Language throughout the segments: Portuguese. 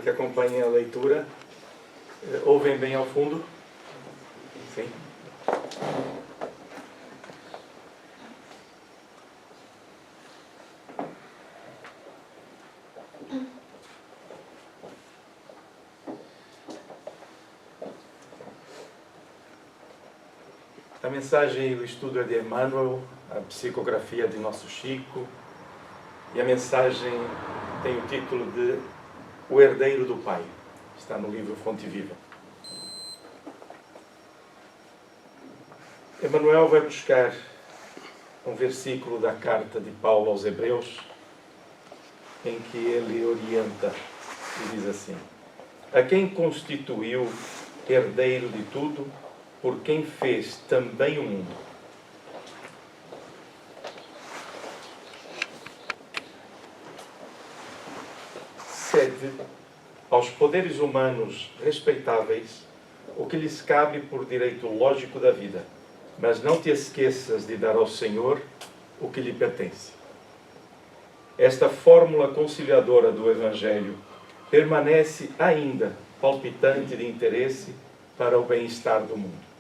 para que acompanhem a leitura. Ouvem bem ao fundo? Sim. A mensagem do estudo é de Emmanuel, a psicografia de Nosso Chico, e a mensagem tem o título de O Herdeiro do Pai. Está no livro Fonte Viva. Emmanuel vai buscar um versículo da carta de Paulo aos Hebreus, em que ele orienta e diz assim: a quem constituiu herdeiro de tudo, por quem fez também o mundo. Cede aos poderes humanos respeitáveis o que lhes cabe por direito lógico da vida, mas não te esqueças de dar ao Senhor o que lhe pertence. Esta fórmula conciliadora do Evangelho permanece ainda palpitante de interesse para o bem-estar do mundo.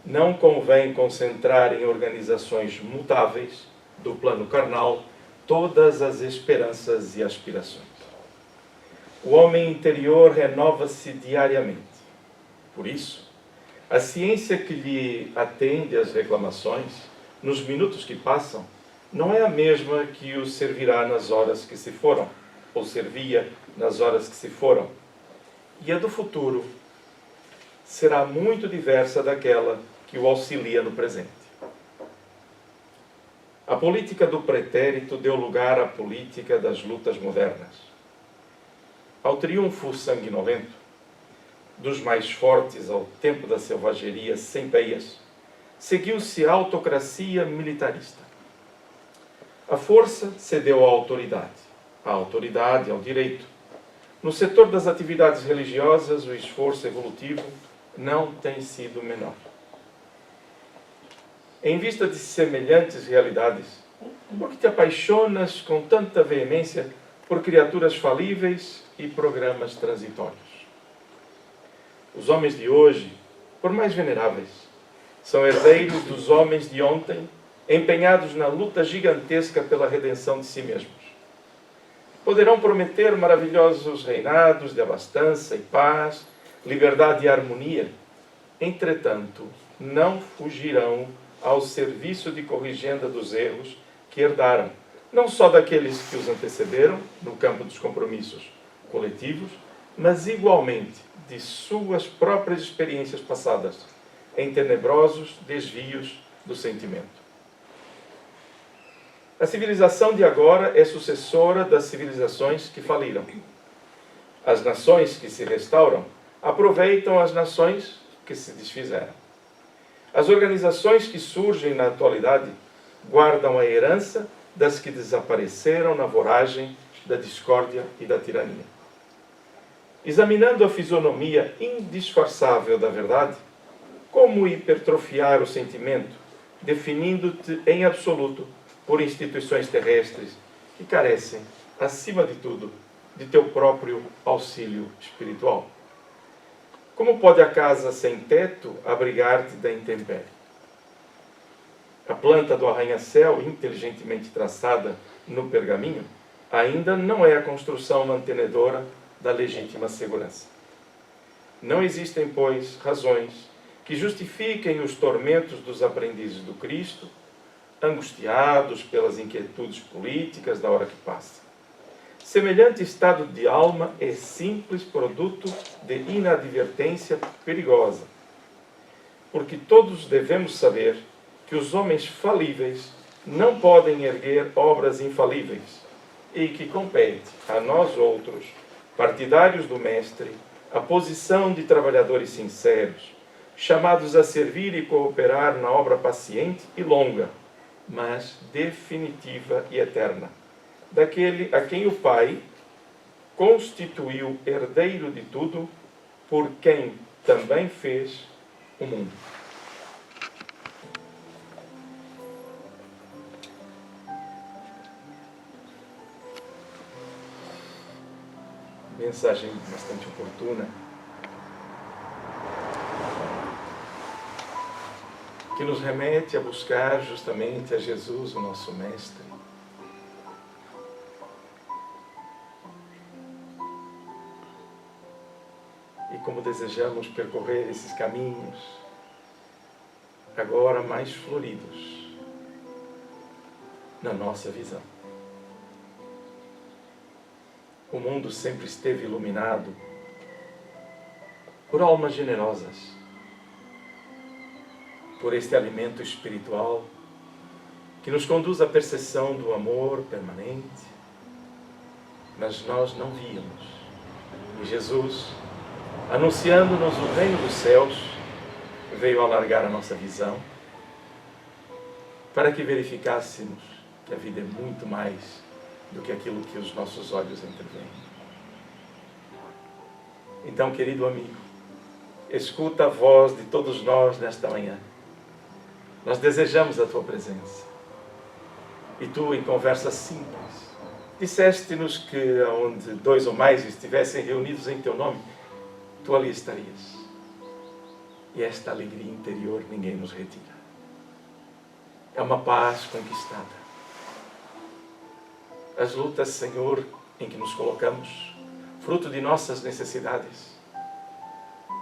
Não convém concentrar em organizações mutáveis do plano carnal todas as esperanças e aspirações. O homem interior renova-se diariamente. Por isso, a ciência que lhe atende às reclamações, nos minutos que passam, não é a mesma que o servirá nas horas que se foram, ou servia nas horas que se foram. E a do futuro será muito diversa daquela que o auxilia no presente. A política do pretérito deu lugar à política das lutas modernas. Ao triunfo sanguinolento, dos mais fortes ao tempo da selvageria sem peias, seguiu-se a autocracia militarista. A força cedeu à autoridade, a autoridade ao direito. No setor das atividades religiosas, o esforço evolutivo não tem sido menor. Em vista de semelhantes realidades, por que te apaixonas com tanta veemência por criaturas falíveis e programas transitórios? Os homens de hoje, por mais veneráveis, são herdeiros dos homens de ontem, empenhados na luta gigantesca pela redenção de si mesmos. Poderão prometer maravilhosos reinados de abastança e paz, liberdade e harmonia. Entretanto, não fugirão ao serviço de corrigenda dos erros que herdaram, não só daqueles que os antecederam no campo dos compromissos coletivos, mas igualmente de suas próprias experiências passadas, em tenebrosos desvios do sentimento. A civilização de agora é sucessora das civilizações que faliram. As nações que se restauram aproveitam as nações que se desfizeram. As organizações que surgem na atualidade guardam a herança das que desapareceram na voragem da discórdia e da tirania. Examinando a fisionomia indisfarçável da verdade, como hipertrofiar o sentimento, definindo-te em absoluto por instituições terrestres que carecem, acima de tudo, de teu próprio auxílio espiritual? Como pode a casa sem teto abrigar-te da intempérie? A planta do arranha-céu, inteligentemente traçada no pergaminho, ainda não é a construção mantenedora da legítima segurança. Não existem, pois, razões que justifiquem os tormentos dos aprendizes do Cristo, angustiados pelas inquietudes políticas da hora que passa. Semelhante estado de alma é simples produto de inadvertência perigosa, porque todos devemos saber que os homens falíveis não podem erguer obras infalíveis e que compete a nós outros, partidários do Mestre, a posição de trabalhadores sinceros, chamados a servir e cooperar na obra paciente e longa, mas definitiva e eterna, daquele a quem o Pai constituiu herdeiro de tudo, por quem também fez o mundo. Mensagem bastante oportuna, que nos remete a buscar justamente a Jesus, o nosso Mestre. E como desejamos percorrer esses caminhos, agora mais floridos, na nossa visão. O mundo sempre esteve iluminado por almas generosas, por este alimento espiritual que nos conduz à percepção do amor permanente, mas nós não víamos. E Jesus, anunciando-nos o reino dos céus, veio alargar a nossa visão para que verificássemos que a vida é muito mais do que aquilo que os nossos olhos entreveem. Então, querido amigo, escuta a voz de todos nós nesta manhã. Nós desejamos a tua presença. E tu, em conversa simples, disseste-nos que onde 2 ou mais estivessem reunidos em teu nome, tu ali estarias. E esta alegria interior ninguém nos retira. É uma paz conquistada. As lutas, Senhor, em que nos colocamos, fruto de nossas necessidades,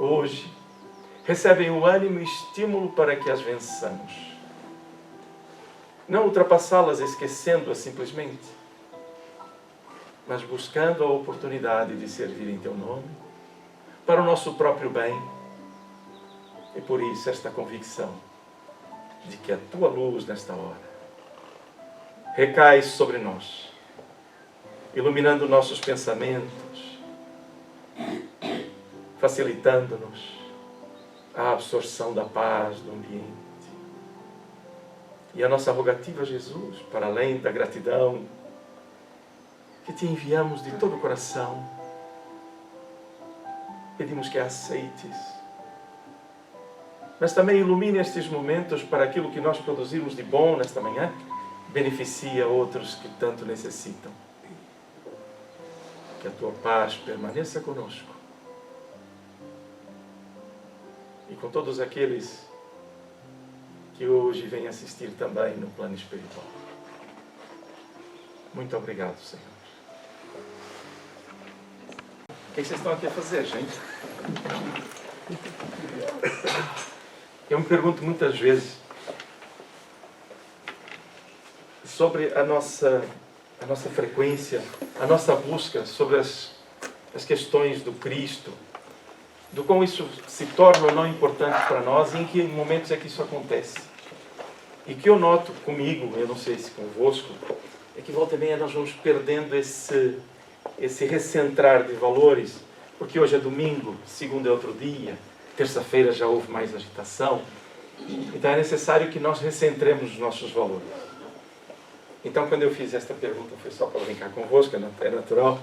hoje recebem o ânimo e estímulo para que as vençamos. Não ultrapassá-las esquecendo-as simplesmente, mas buscando a oportunidade de servir em teu nome, para o nosso próprio bem. E por isso esta convicção de que a tua luz nesta hora recai sobre nós, iluminando nossos pensamentos, facilitando-nos a absorção da paz do ambiente. E a nossa rogativa, Jesus, para além da gratidão que te enviamos de todo o coração, pedimos que a aceites, mas também ilumine estes momentos para aquilo que nós produzimos de bom nesta manhã, beneficia outros que tanto necessitam. Que a tua paz permaneça conosco e com todos aqueles que hoje vêm assistir também no plano espiritual. Muito obrigado, Senhor. O que vocês estão aqui a fazer, gente? Eu me pergunto muitas vezes sobre a nossa frequência, a nossa busca sobre as questões do Cristo, do como isso se torna ou não importante para nós e em que momentos é que isso acontece. E que eu noto comigo, eu não sei se convosco, é que volta e meia nós vamos perdendo esse recentrar de valores, porque hoje é domingo, segunda é outro dia, terça-feira já houve mais agitação. Então é necessário que nós recentremos os nossos valores. Então, quando eu fiz esta pergunta, foi só para brincar convosco, é natural.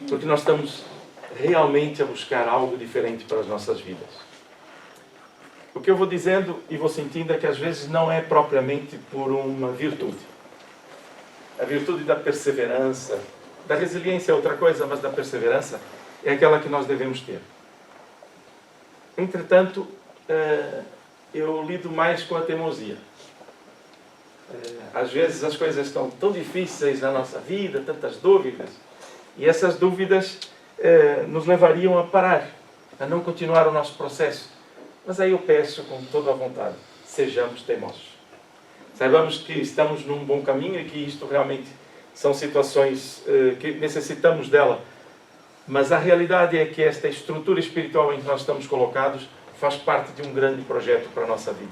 Porque nós estamos realmente a buscar algo diferente para as nossas vidas. O que eu vou dizendo e vou sentindo é que às vezes não é propriamente por uma virtude. A virtude da perseverança, da resiliência é outra coisa, mas da perseverança é aquela que nós devemos ter. Entretanto, eu lido mais com a teimosia. Às vezes as coisas estão tão difíceis na nossa vida, tantas dúvidas, e essas dúvidas nos levariam a parar, a não continuar o nosso processo. Mas aí eu peço com toda a vontade, sejamos teimosos. Saibamos que estamos num bom caminho e que isto realmente são situações que necessitamos dela. Mas a realidade é que esta estrutura espiritual em que nós estamos colocados faz parte de um grande projeto para a nossa vida.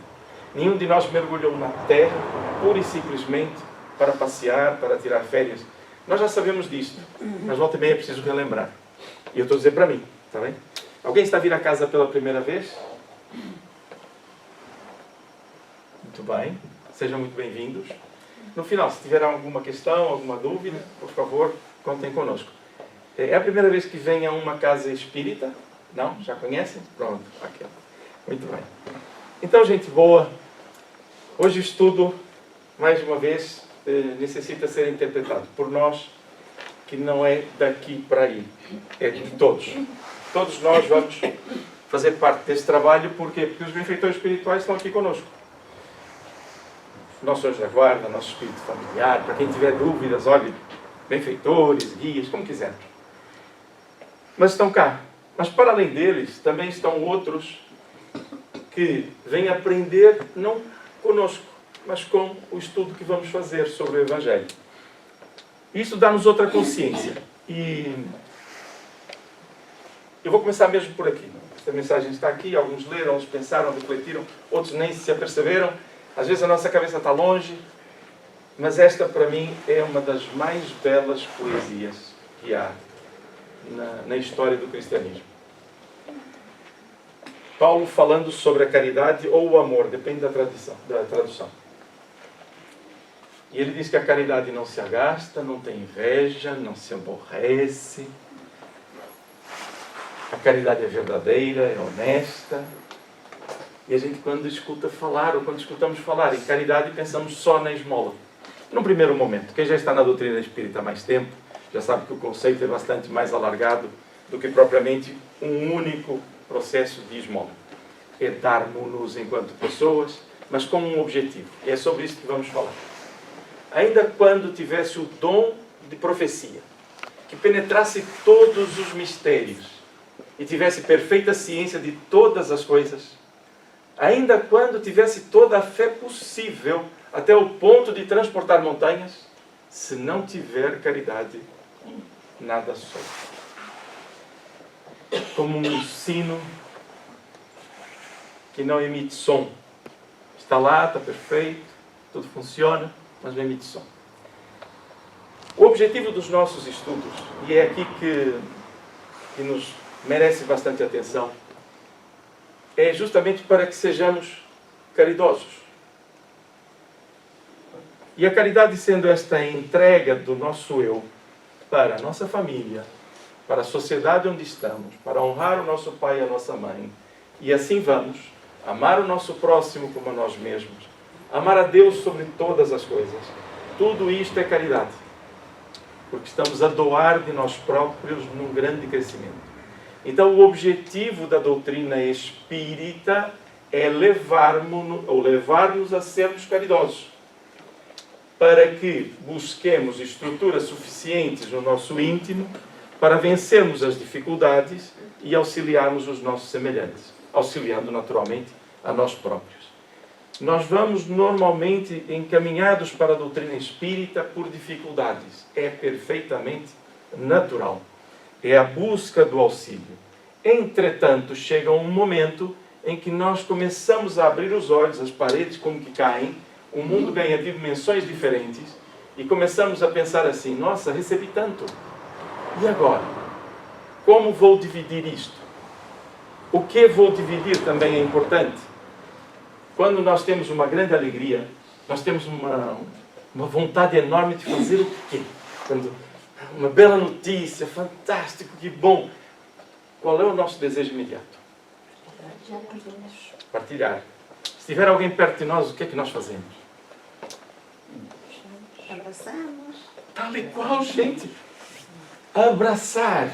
Nenhum de nós mergulhou na terra pura e simplesmente para passear, para tirar férias. Nós já sabemos disto, mas volta e meia é preciso relembrar. E eu estou a dizer para mim, está bem? Alguém está a vir a casa pela primeira vez? Muito bem, sejam muito bem-vindos. No final, se tiver alguma questão, alguma dúvida, por favor, contem conosco. É a primeira vez que vem a uma casa espírita? Não? Já conhecem? Pronto, aquela. Muito bem. Então, gente boa, hoje o estudo, mais uma vez, necessita ser interpretado por nós que não é daqui para aí, é de todos. Todos nós vamos fazer parte desse trabalho, porque os benfeitores espirituais estão aqui conosco. Nossos anjos da guarda, nosso espírito familiar, para quem tiver dúvidas, olhe, benfeitores, guias, como quiser. Mas estão cá. Mas para além deles, também estão outros que vêm aprender, não conosco, mas com o estudo que vamos fazer sobre o Evangelho. Isso dá-nos outra consciência. E eu vou começar mesmo por aqui. Esta mensagem está aqui, alguns leram, outros pensaram, refletiram, outros nem se aperceberam. Às vezes a nossa cabeça está longe, mas esta para mim é uma das mais belas poesias que há na história do cristianismo. Paulo falando sobre a caridade ou o amor, depende da tradução. E ele diz que a caridade não se agasta, não tem inveja, não se aborrece. A caridade é verdadeira, é honesta. E a gente, quando escuta falar, ou quando escutamos falar em caridade, pensamos só na esmola. Num primeiro momento. Quem já está na doutrina espírita há mais tempo, já sabe que o conceito é bastante mais alargado do que propriamente um único processo de esmola. É darmos-nos enquanto pessoas, mas com um objetivo. É sobre isso que vamos falar. Ainda quando tivesse o dom de profecia, que penetrasse todos os mistérios e tivesse perfeita ciência de todas as coisas, ainda quando tivesse toda a fé possível até o ponto de transportar montanhas, se não tiver caridade, nada sou. Como um sino que não emite som. Está lá, está perfeito, tudo funciona, mas não emite som. O objetivo dos nossos estudos, e é aqui que nos merece bastante atenção, é justamente para que sejamos caridosos. E a caridade sendo esta entrega do nosso eu para a nossa família, para a sociedade onde estamos, para honrar o nosso pai e a nossa mãe, e assim vamos amar o nosso próximo como a nós mesmos, amar a Deus sobre todas as coisas. Tudo isto é caridade, porque estamos a doar de nós próprios num grande crescimento. Então o objetivo da doutrina espírita é levar-nos a sermos caridosos, para que busquemos estruturas suficientes no nosso íntimo para vencermos as dificuldades e auxiliarmos os nossos semelhantes, auxiliando naturalmente a nós próprios. Nós vamos normalmente encaminhados para a doutrina espírita por dificuldades. É perfeitamente natural. É a busca do auxílio. Entretanto, chega um momento em que nós começamos a abrir os olhos, as paredes como que caem, o mundo ganha dimensões diferentes e começamos a pensar assim, nossa, recebi tanto. E agora? Como vou dividir isto? O que vou dividir também é importante. Quando nós temos uma grande alegria, nós temos uma vontade enorme de fazer o quê? Quando uma bela notícia, fantástico, que bom. Qual é o nosso desejo imediato? Partilhar. Se tiver alguém perto de nós, o que é que nós fazemos? Abraçamos. Tal e qual, gente. Abraçar.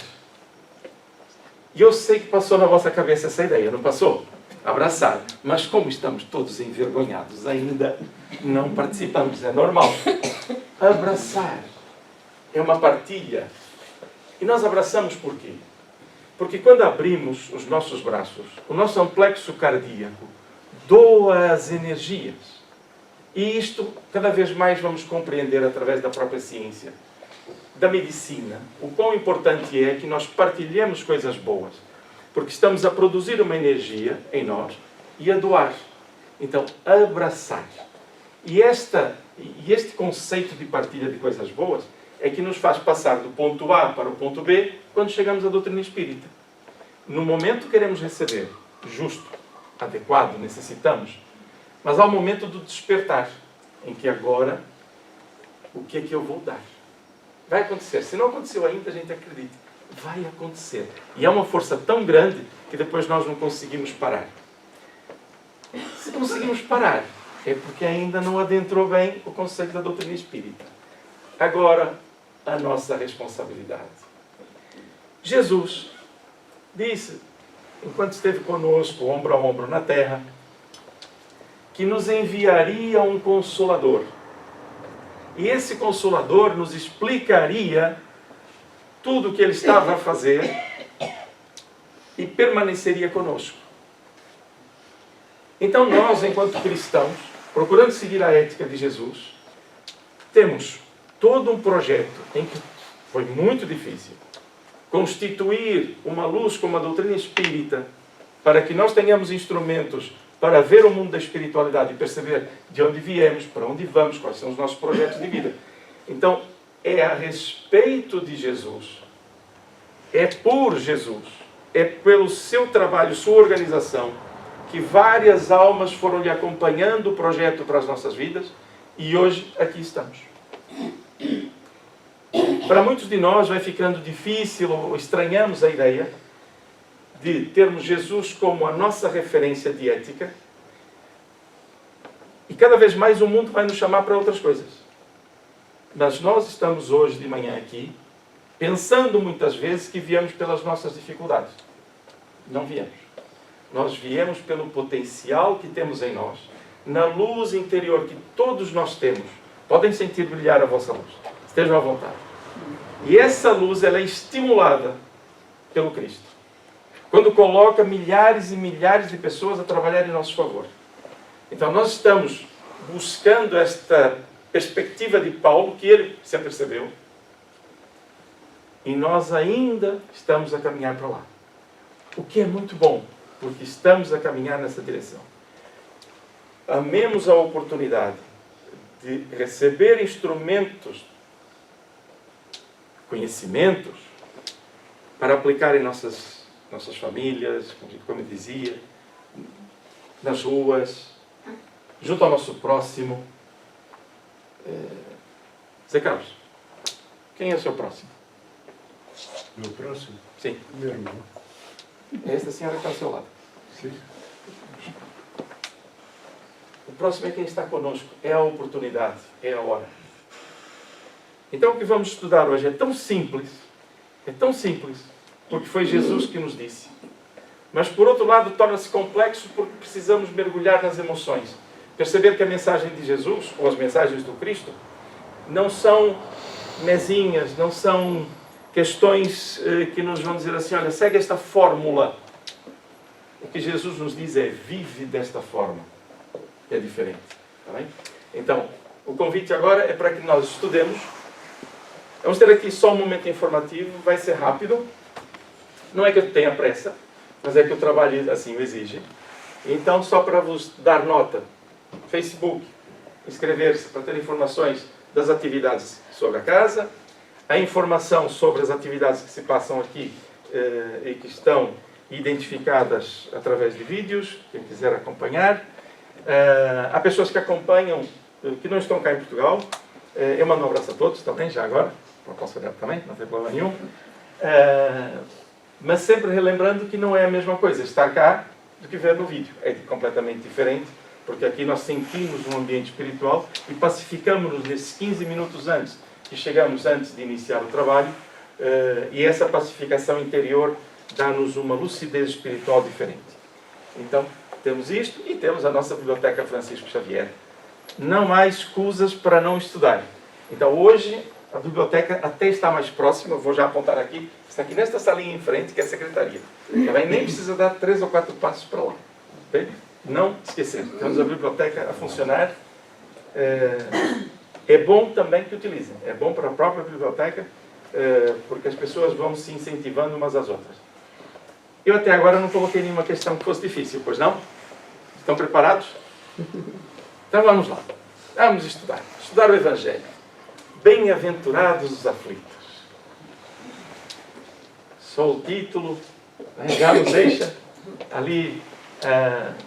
E eu sei que passou na vossa cabeça essa ideia, não passou? Abraçar. Mas como estamos todos envergonhados, ainda não participamos, é normal. Abraçar é uma partilha. E nós abraçamos por quê? Porque quando abrimos os nossos braços, o nosso amplexo cardíaco doa as energias. E isto, cada vez mais vamos compreender através da própria ciência, da medicina, o quão importante é que nós partilhemos coisas boas. Porque estamos a produzir uma energia em nós e a doar. Então, abraçar. E este conceito de partilha de coisas boas é que nos faz passar do ponto A para o ponto B quando chegamos à doutrina espírita. No momento queremos receber, justo, adequado, necessitamos, mas há o momento do despertar, em que agora, o que é que eu vou dar? Vai acontecer. Se não aconteceu ainda, a gente acredita. Vai acontecer. E é uma força tão grande que depois nós não conseguimos parar. Se conseguimos parar, é porque ainda não adentrou bem o conceito da doutrina espírita. Agora, a nossa responsabilidade. Jesus disse, enquanto esteve conosco, ombro a ombro na terra, que nos enviaria um Consolador. E esse Consolador nos explicaria tudo o que Ele estava a fazer e permaneceria conosco. Então nós, enquanto cristãos, procurando seguir a ética de Jesus, temos todo um projeto em que foi muito difícil constituir uma luz como a doutrina espírita para que nós tenhamos instrumentos para ver o mundo da espiritualidade e perceber de onde viemos, para onde vamos, quais são os nossos projetos de vida. Então, é a respeito de Jesus, é por Jesus, é pelo seu trabalho, sua organização, que várias almas foram lhe acompanhando o projeto para as nossas vidas e hoje aqui estamos. Para muitos de nós vai ficando difícil ou estranhamos a ideia de termos Jesus como a nossa referência de ética e cada vez mais o mundo vai nos chamar para outras coisas. Mas nós estamos hoje de manhã aqui pensando muitas vezes que viemos pelas nossas dificuldades. Não viemos. Nós viemos pelo potencial que temos em nós, na luz interior que todos nós temos. Podem sentir brilhar a vossa luz. Estejam à vontade. E essa luz ela é estimulada pelo Cristo. Quando coloca milhares e milhares de pessoas a trabalhar em nosso favor. Então nós estamos buscando esta perspectiva de Paulo, que ele se apercebeu, e nós ainda estamos a caminhar para lá. O que é muito bom, porque estamos a caminhar nessa direção. Amemos a oportunidade de receber instrumentos, conhecimentos, para aplicar em nossas famílias, como eu dizia, nas ruas, junto ao nosso próximo. Zé Carlos, quem é o seu próximo? Meu próximo? Sim. Meu irmão. É esta senhora que está ao seu lado. Sim. O próximo é quem está conosco. É a oportunidade, é a hora. Então o que vamos estudar hoje é tão simples, porque foi Jesus que nos disse. Mas por outro lado torna-se complexo porque precisamos mergulhar nas emoções. Perceber que a mensagem de Jesus, ou as mensagens do Cristo, não são mesinhas, não são questões que nos vão dizer assim, olha, segue esta fórmula. O que Jesus nos diz é, vive desta forma. É diferente. Tá bem? Então, o convite agora é para que nós estudemos. Vamos ter aqui só um momento informativo, vai ser rápido. Não é que eu tenha pressa, mas é que o trabalho assim o exige. Então, só para vos dar nota, Facebook, inscrever-se para ter informações das atividades sobre a casa, a informação sobre as atividades que se passam aqui e que estão identificadas através de vídeos, quem quiser acompanhar. Há pessoas que acompanham, que não estão cá em Portugal. Eu mando um abraço a todos também, já agora, para o conselheiro também, não tem problema nenhum. Mas sempre relembrando que não é a mesma coisa estar cá do que ver no vídeo. É completamente diferente, porque aqui nós sentimos um ambiente espiritual e pacificamos-nos nesses 15 minutos antes, que chegamos antes de iniciar o trabalho, e essa pacificação interior dá-nos uma lucidez espiritual diferente. Então, temos isto e temos a nossa Biblioteca Francisco Xavier. Não há escusas para não estudar. Então, hoje, a biblioteca até está mais próxima, vou já apontar aqui, está aqui nesta salinha em frente, que é a secretaria. Também nem precisa dar 3 ou 4 passos para lá. Okay? Não esquecer, temos a biblioteca a funcionar. É bom também que utilizem. É bom para a própria biblioteca, porque as pessoas vão se incentivando umas às outras. Eu até agora não coloquei nenhuma questão que fosse difícil, pois não? Estão preparados? Então vamos lá. Vamos estudar. Estudar o Evangelho. Bem-aventurados os aflitos. Só o título já nos deixa ali.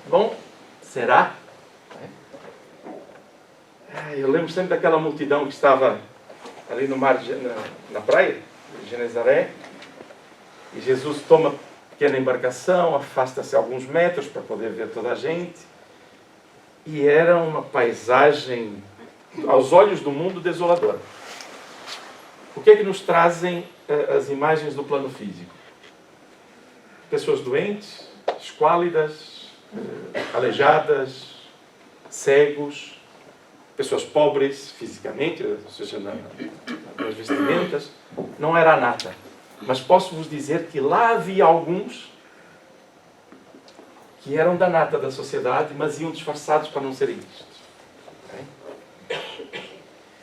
Bom, será? Eu lembro sempre daquela multidão que estava ali no mar, na praia de Genezaré, e Jesus toma pequena embarcação, afasta-se alguns metros para poder ver toda a gente, e era uma paisagem, aos olhos do mundo, desoladora. O que é que nos trazem as imagens do plano físico? Pessoas doentes, esquálidas, aleijadas, cegos, pessoas pobres fisicamente, ou seja, nas vestimentas. Não era nada. Mas posso vos dizer que lá havia alguns que eram da nata da sociedade, mas iam disfarçados para não serem vistos. Okay?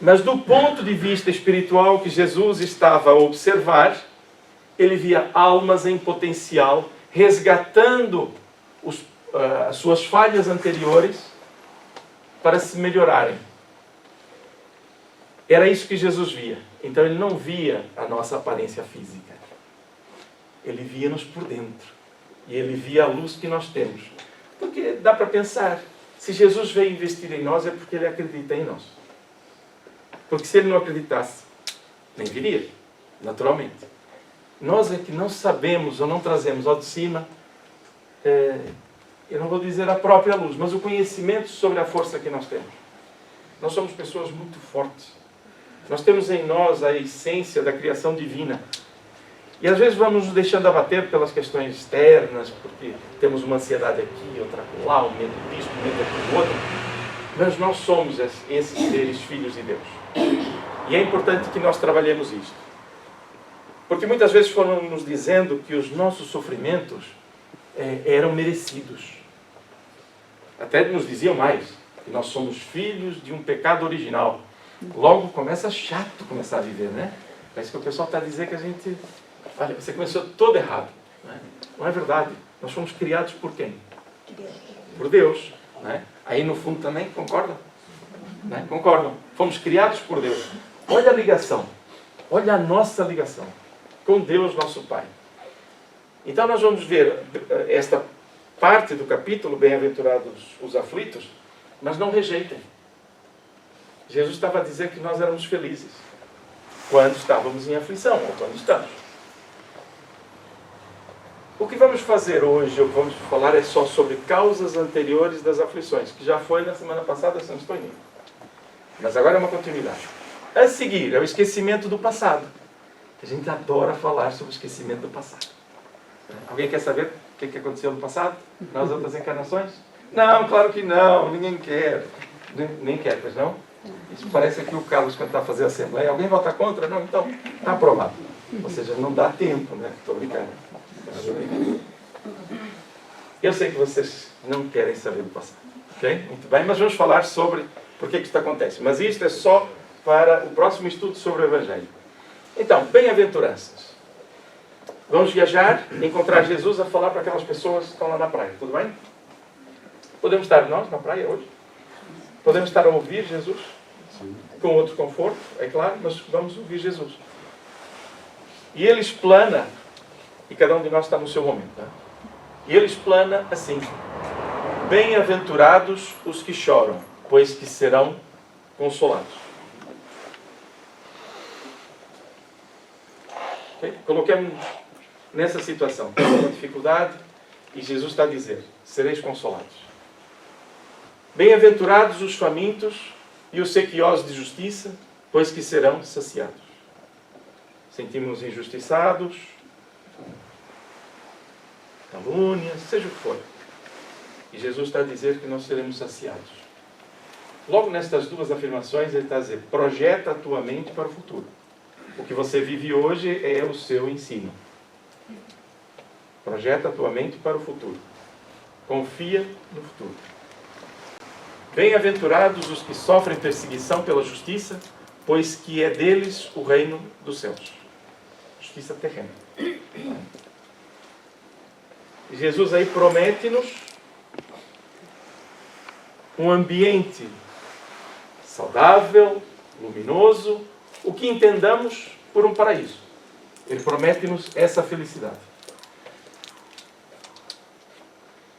Mas do ponto de vista espiritual que Jesus estava a observar, ele via almas em potencial, resgatando as suas falhas anteriores para se melhorarem. Era isso que Jesus via. Então ele não via a nossa aparência física. Ele via-nos por dentro. E ele via a luz que nós temos. Porque dá para pensar, se Jesus veio investir em nós é porque ele acredita em nós. Porque se ele não acreditasse, nem viria, naturalmente. Nós é que não sabemos ou não trazemos ao de cima, eu não vou dizer a própria luz, mas o conhecimento sobre a força que nós temos. Nós somos pessoas muito fortes. Nós temos em nós a essência da criação divina. E às vezes vamos nos deixando abater pelas questões externas, porque temos uma ansiedade aqui, outra lá, um medo disto, um medo daquilo outro. Mas nós somos esses seres filhos de Deus. E é importante que nós trabalhemos isto. Porque muitas vezes foram nos dizendo que os nossos sofrimentos eram merecidos. Até nos diziam mais, que nós somos filhos de um pecado original. Logo começa chato começar a viver, né? Parece que o pessoal está a dizer que a gente... Olha, você começou todo errado. Né? Não é verdade. Nós fomos criados por quem? Por Deus. Né? Aí no fundo também concordam? Né? Concordam. Fomos criados por Deus. Olha a ligação. Olha a nossa ligação com Deus, nosso Pai. Então nós vamos ver esta parte do capítulo, bem-aventurados os aflitos, mas não rejeitem. Jesus estava a dizer que nós éramos felizes quando estávamos em aflição, ou quando estamos. O que vamos fazer hoje, ou que vamos falar, é só sobre causas anteriores das aflições, que já foi na semana passada, se não estou indo. Mas agora é uma continuidade. A seguir, é o esquecimento do passado. A gente adora falar sobre o esquecimento do passado. Alguém quer saber o que aconteceu no passado? Nas outras encarnações? Não, claro que não, ninguém quer. Nem quer, pois não? Isso parece aqui o Carlos quando está a fazer a assembleia. Alguém vota contra? Não, então está aprovado. Ou seja, não dá tempo, né? Estou brincando. Eu sei que vocês não querem saber do passado. Ok? Muito bem, mas vamos falar sobre por que isto acontece. Mas isto é só para o próximo estudo sobre o Evangelho. Então, bem-aventuranças. Vamos viajar, encontrar Jesus a falar para aquelas pessoas que estão lá na praia. Tudo bem? Podemos estar nós na praia hoje? Podemos estar a ouvir Jesus? Sim. Com outro conforto, é claro, mas vamos ouvir Jesus. E ele explana, e cada um de nós está no seu momento. Tá? E ele explana assim: bem-aventurados os que choram, pois que serão consolados. Okay? Coloquemos nessa situação, tem uma dificuldade, e Jesus está a dizer: sereis consolados. Bem-aventurados os famintos e os sequiosos de justiça, pois que serão saciados. Sentimos-nos injustiçados, calúnias, seja o que for. E Jesus está a dizer que nós seremos saciados. Logo nestas duas afirmações, ele está a dizer: projeta a tua mente para o futuro. O que você vive hoje é o seu ensino. Projeta a tua mente para o futuro. Confia no futuro. Bem-aventurados os que sofrem perseguição pela justiça, pois que é deles o reino dos céus. Justiça terrena. E Jesus aí promete-nos um ambiente saudável, luminoso, o que entendamos por um paraíso. Ele promete-nos essa felicidade.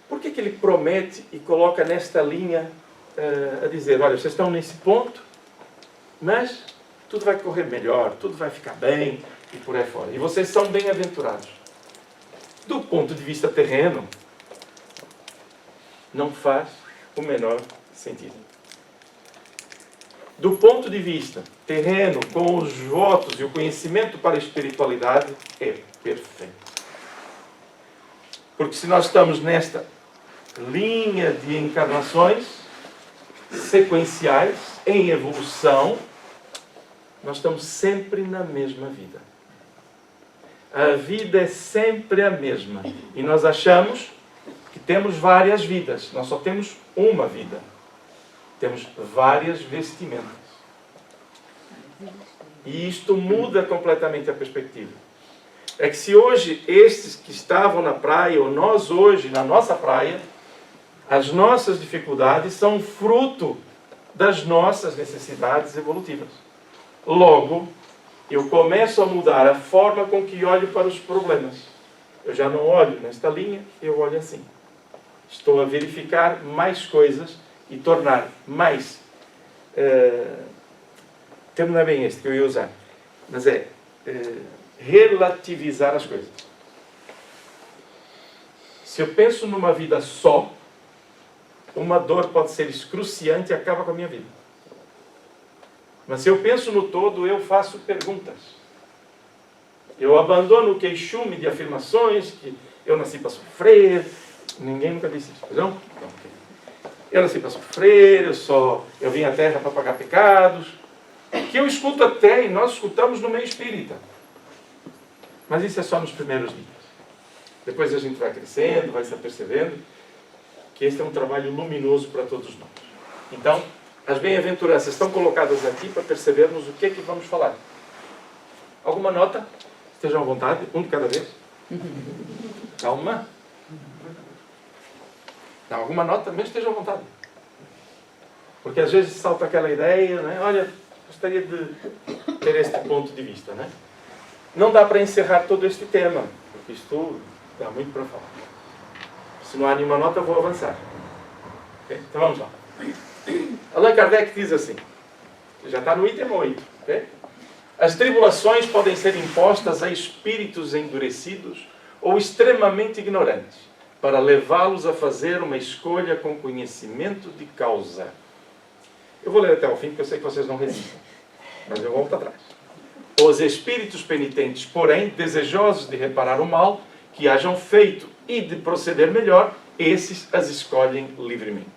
Por que ele promete e coloca nesta linha a dizer: olha, vocês estão nesse ponto, mas tudo vai correr melhor, tudo vai ficar bem, e por aí fora. E vocês são bem-aventurados. Do ponto de vista terreno, não faz o menor sentido. do ponto de vista terreno, com os votos e o conhecimento para a espiritualidade, é perfeito. Porque se nós estamos nesta linha de encarnações sequenciais, em evolução, nós estamos sempre na mesma vida. A vida é sempre a mesma. E nós achamos que temos várias vidas. Nós só temos uma vida. Temos várias vestimentas. E isto muda completamente a perspectiva. É que se hoje estes que estavam na praia, ou nós hoje na nossa praia, as nossas dificuldades são fruto das nossas necessidades evolutivas. Logo, eu começo a mudar a forma com que olho para os problemas. Eu já não olho nesta linha, eu olho assim. Estou a verificar mais coisas e tornar mais... termo não é bem este que eu ia usar, mas é relativizar as coisas. Se eu penso numa vida só, uma dor pode ser excruciante e acaba com a minha vida. Mas se eu penso no todo, eu faço perguntas. Eu abandono o queixume de afirmações, que eu nasci para sofrer. Ninguém nunca disse isso, pois não? Eu nasci para sofrer, eu vim à Terra para pagar pecados. Que eu escuto até, e nós escutamos no meio espírita. Mas isso é só nos primeiros dias. Depois a gente vai crescendo, vai se apercebendo que este é um trabalho luminoso para todos nós. Então, as bem-aventuranças estão colocadas aqui para percebermos o que é que vamos falar. Alguma nota? Estejam à vontade, um de cada vez. Calma. Dá alguma nota, mas estejam à vontade. Porque às vezes salta aquela ideia, né? Olha, gostaria de ter este ponto de vista, né? Não dá para encerrar todo este tema, porque isto dá muito para falar. Se não há nenhuma nota, eu vou avançar. Okay? Então vamos lá. Allan Kardec diz assim, já está no item 8. Okay? As tribulações podem ser impostas a espíritos endurecidos ou extremamente ignorantes, para levá-los a fazer uma escolha com conhecimento de causa. Eu vou ler até o fim, porque eu sei que vocês não resistem. Mas eu volto atrás. Os espíritos penitentes, porém, desejosos de reparar o mal que hajam feito e de proceder melhor, esses as escolhem livremente.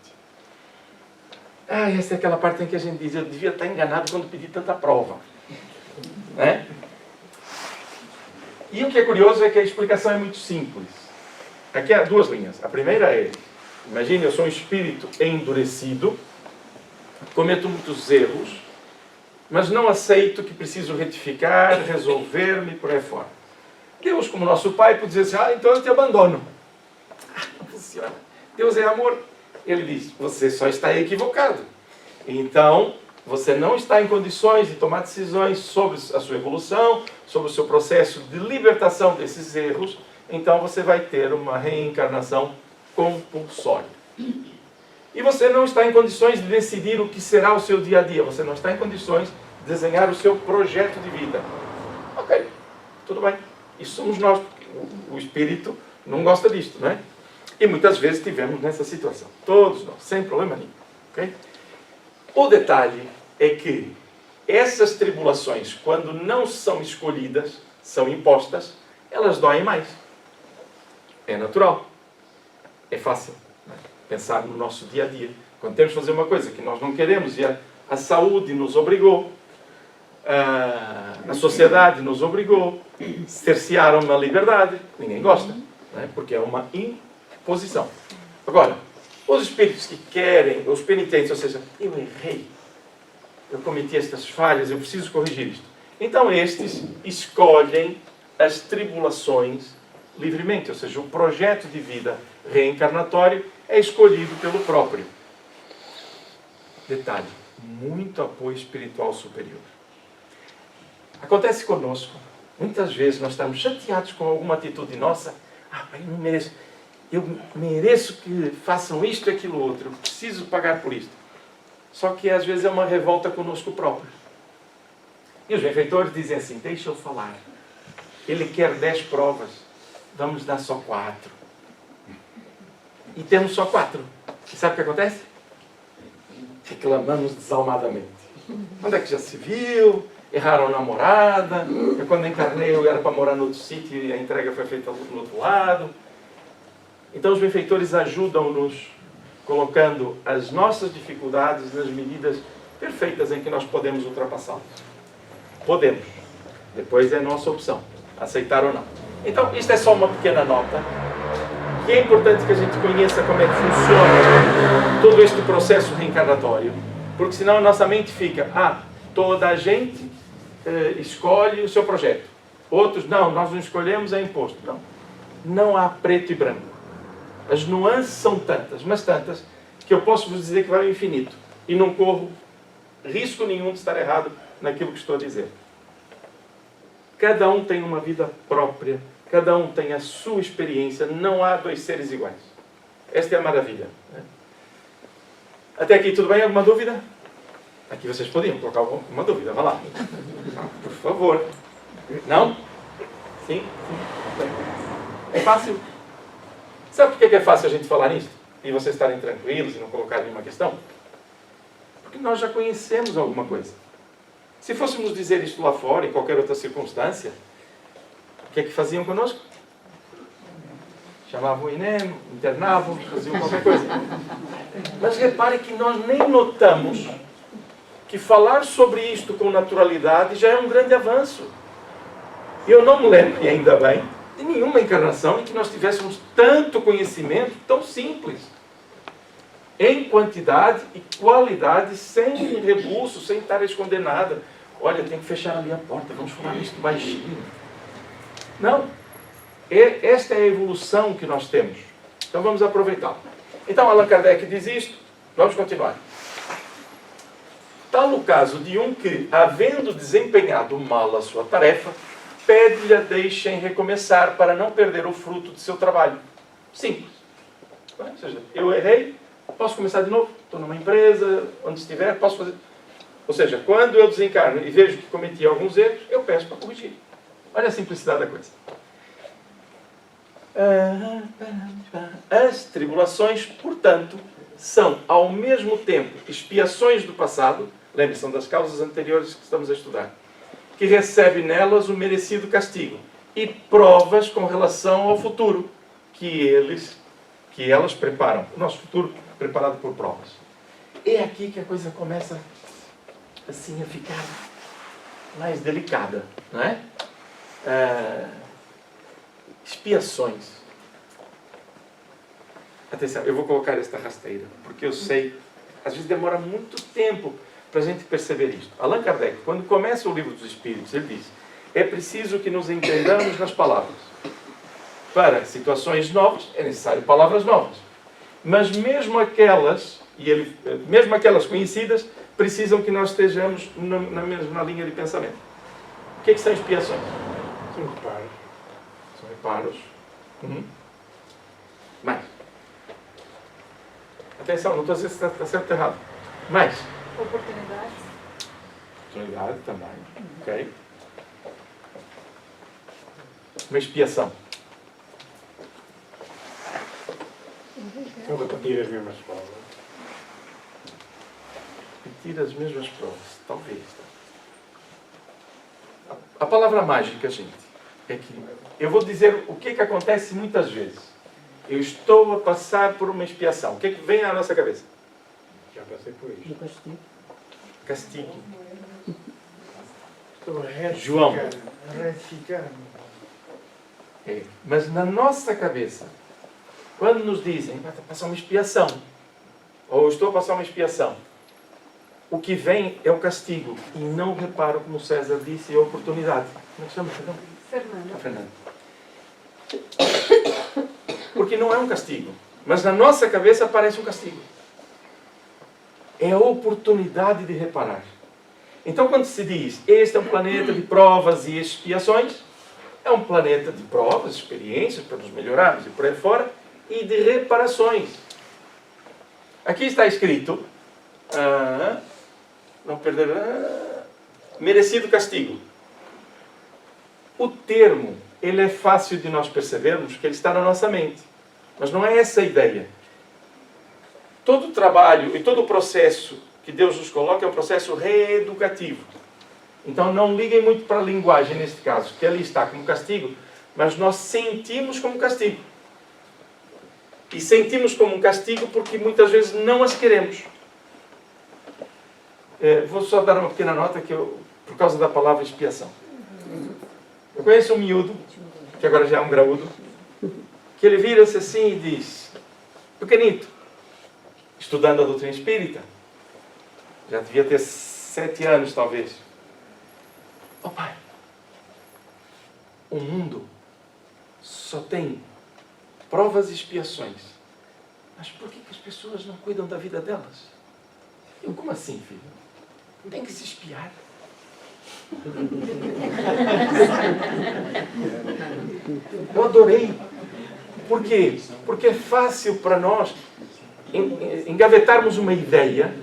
Essa é aquela parte em que a gente diz, eu devia estar enganado quando pedi tanta prova. Né? E o que é curioso é que a explicação é muito simples. Aqui há duas linhas. A primeira é, imagine, eu sou um espírito endurecido, cometo muitos erros, mas não aceito que preciso retificar, resolver-me por aí fora. Deus, como nosso Pai, pode dizer assim, então eu te abandono. Não funciona. Deus é amor. Ele diz, você só está equivocado. Então, você não está em condições de tomar decisões sobre a sua evolução, sobre o seu processo de libertação desses erros, então você vai ter uma reencarnação compulsória. E você não está em condições de decidir o que será o seu dia a dia. Você não está em condições de desenhar o seu projeto de vida. Ok, tudo bem. Isso somos nós. O espírito não gosta disto, não é? E muitas vezes estivemos nessa situação. Todos nós, sem problema nenhum. Okay? O detalhe é que essas tribulações, quando não são escolhidas, são impostas, elas doem mais. É natural. É fácil. Pensar no nosso dia a dia. Quando temos que fazer uma coisa que nós não queremos e a saúde nos obrigou, a sociedade nos obrigou, cercearam a liberdade, ninguém gosta, né? Porque é uma imposição. Agora, os espíritos que querem, os penitentes, ou seja, eu errei, eu cometi estas falhas, eu preciso corrigir isto. Então estes escolhem as tribulações livremente, ou seja, o projeto de vida reencarnatório é escolhido pelo próprio. Detalhe, muito apoio espiritual superior. Acontece conosco, muitas vezes nós estamos chateados com alguma atitude nossa. Pai, não mereço. Eu mereço que façam isto e aquilo outro. Eu preciso pagar por isto. Só que às vezes é uma revolta conosco próprio. E os benfeitores dizem assim, deixa eu falar. Ele quer 10 provas, vamos dar só 4. E temos só 4. E sabe o que acontece? Reclamamos desalmadamente. Onde é que já se viu? Erraram a namorada. Eu, quando encarnei, eu era para morar no outro sítio e a entrega foi feita no outro lado. Então, os benfeitores ajudam-nos colocando as nossas dificuldades nas medidas perfeitas em que nós podemos ultrapassá-las. Podemos. Depois é nossa opção, aceitar ou não. Então, isto é só uma pequena nota, que é importante que a gente conheça como é que funciona todo este processo reencarnatório, porque senão a nossa mente fica, toda a gente escolhe o seu projeto. Outros, não, nós não escolhemos, é imposto. Não. Não há preto e branco. As nuances são tantas, mas tantas, que eu posso vos dizer que vai ao infinito. E não corro risco nenhum de estar errado naquilo que estou a dizer. Cada um tem uma vida própria, cada um tem a sua experiência, não há dois seres iguais. Esta é a maravilha. Até aqui tudo bem? Alguma dúvida? Aqui vocês podiam colocar uma dúvida, vá lá. Por favor. Não? Sim? Bem. É fácil? Sabe por que é fácil a gente falar nisto? E vocês estarem tranquilos e não colocarem nenhuma questão? Porque nós já conhecemos alguma coisa. Se fôssemos dizer isto lá fora, em qualquer outra circunstância, o que é que faziam connosco? Chamavam o INEM, internavam, faziam qualquer coisa. Mas reparem que nós nem notamos que falar sobre isto com naturalidade já é um grande avanço. Eu não me lembro, e ainda bem, de nenhuma encarnação em que nós tivéssemos tanto conhecimento tão simples. Em quantidade e qualidade, sem rebuço, sem estar a esconder nada. Olha, tem que fechar ali a porta, vamos falar isto baixinho. Não. Esta é a evolução que nós temos. Então vamos aproveitá-la. Então Allan Kardec diz isto. Vamos continuar. Tal o caso de um que, havendo desempenhado mal a sua tarefa, pede-lhe a deixem recomeçar para não perder o fruto de seu trabalho. Simples. Ou seja, eu errei, posso começar de novo. Estou numa empresa, onde estiver, posso fazer. Ou seja, quando eu desencarno e vejo que cometi alguns erros, eu peço para corrigir. Olha a simplicidade da coisa. As tribulações, portanto, são ao mesmo tempo expiações do passado, lembre-se, são das causas anteriores que estamos a estudar, que recebe nelas o merecido castigo, e provas com relação ao futuro, que elas preparam. O nosso futuro preparado por provas. É aqui que a coisa começa assim a ficar mais delicada, não é? Expiações. Atenção, eu vou colocar esta rasteira, porque eu sei, às vezes demora muito tempo para a gente perceber isto. Allan Kardec, quando começa o Livro dos Espíritos, ele diz: é preciso que nos entendamos nas palavras. Para situações novas, é necessário palavras novas. Mas mesmo aquelas, mesmo aquelas conhecidas, precisam que nós estejamos na mesma linha de pensamento. O que é que são expiações? São reparos. São reparos. Mais. Atenção, não estou a dizer se está certo ou errado. Mais. Oportunidades. Oportunidade também. Ok. Uma expiação. São repetir as mesmas provas. Repetir as mesmas provas. Talvez. A palavra mágica, gente, é que eu vou dizer o que acontece muitas vezes. Eu estou a passar por uma expiação. O que vem à nossa cabeça? Já passei por isso. Castigo. Estou a retificar. João. A retificar. É. Mas na nossa cabeça, quando nos dizem, vai passar uma expiação, ou estou a passar uma expiação, o que vem é o castigo. E não reparo, como César disse, a oportunidade. Como é que chama? Fernando. Porque não é um castigo. Mas na nossa cabeça parece um castigo. É a oportunidade de reparar. Então quando se diz, este é um planeta de provas e expiações, é um planeta de provas, experiências, para nos melhorarmos e por aí fora, e de reparações. Aqui está escrito, não perder, merecido castigo. O termo, ele é fácil de nós percebermos que ele está na nossa mente. Mas não é essa a ideia. Todo o trabalho e todo o processo que Deus nos coloca é um processo reeducativo. Então não liguem muito para a linguagem neste caso, que ali está como castigo, mas nós sentimos como castigo. E sentimos como um castigo porque muitas vezes não as queremos. Vou só dar uma pequena nota por causa da palavra expiação. Eu conheço um miúdo, que agora já é um graúdo, que ele vira-se assim e diz, pequenito, estudando a doutrina espírita, já devia ter 7 anos talvez. Oh pai, o mundo só tem provas e expiações. Mas por que as pessoas não cuidam da vida delas? Eu, como assim, filho? Tem que se espiar. Eu adorei. Por quê? Porque é fácil para nós engavetarmos uma ideia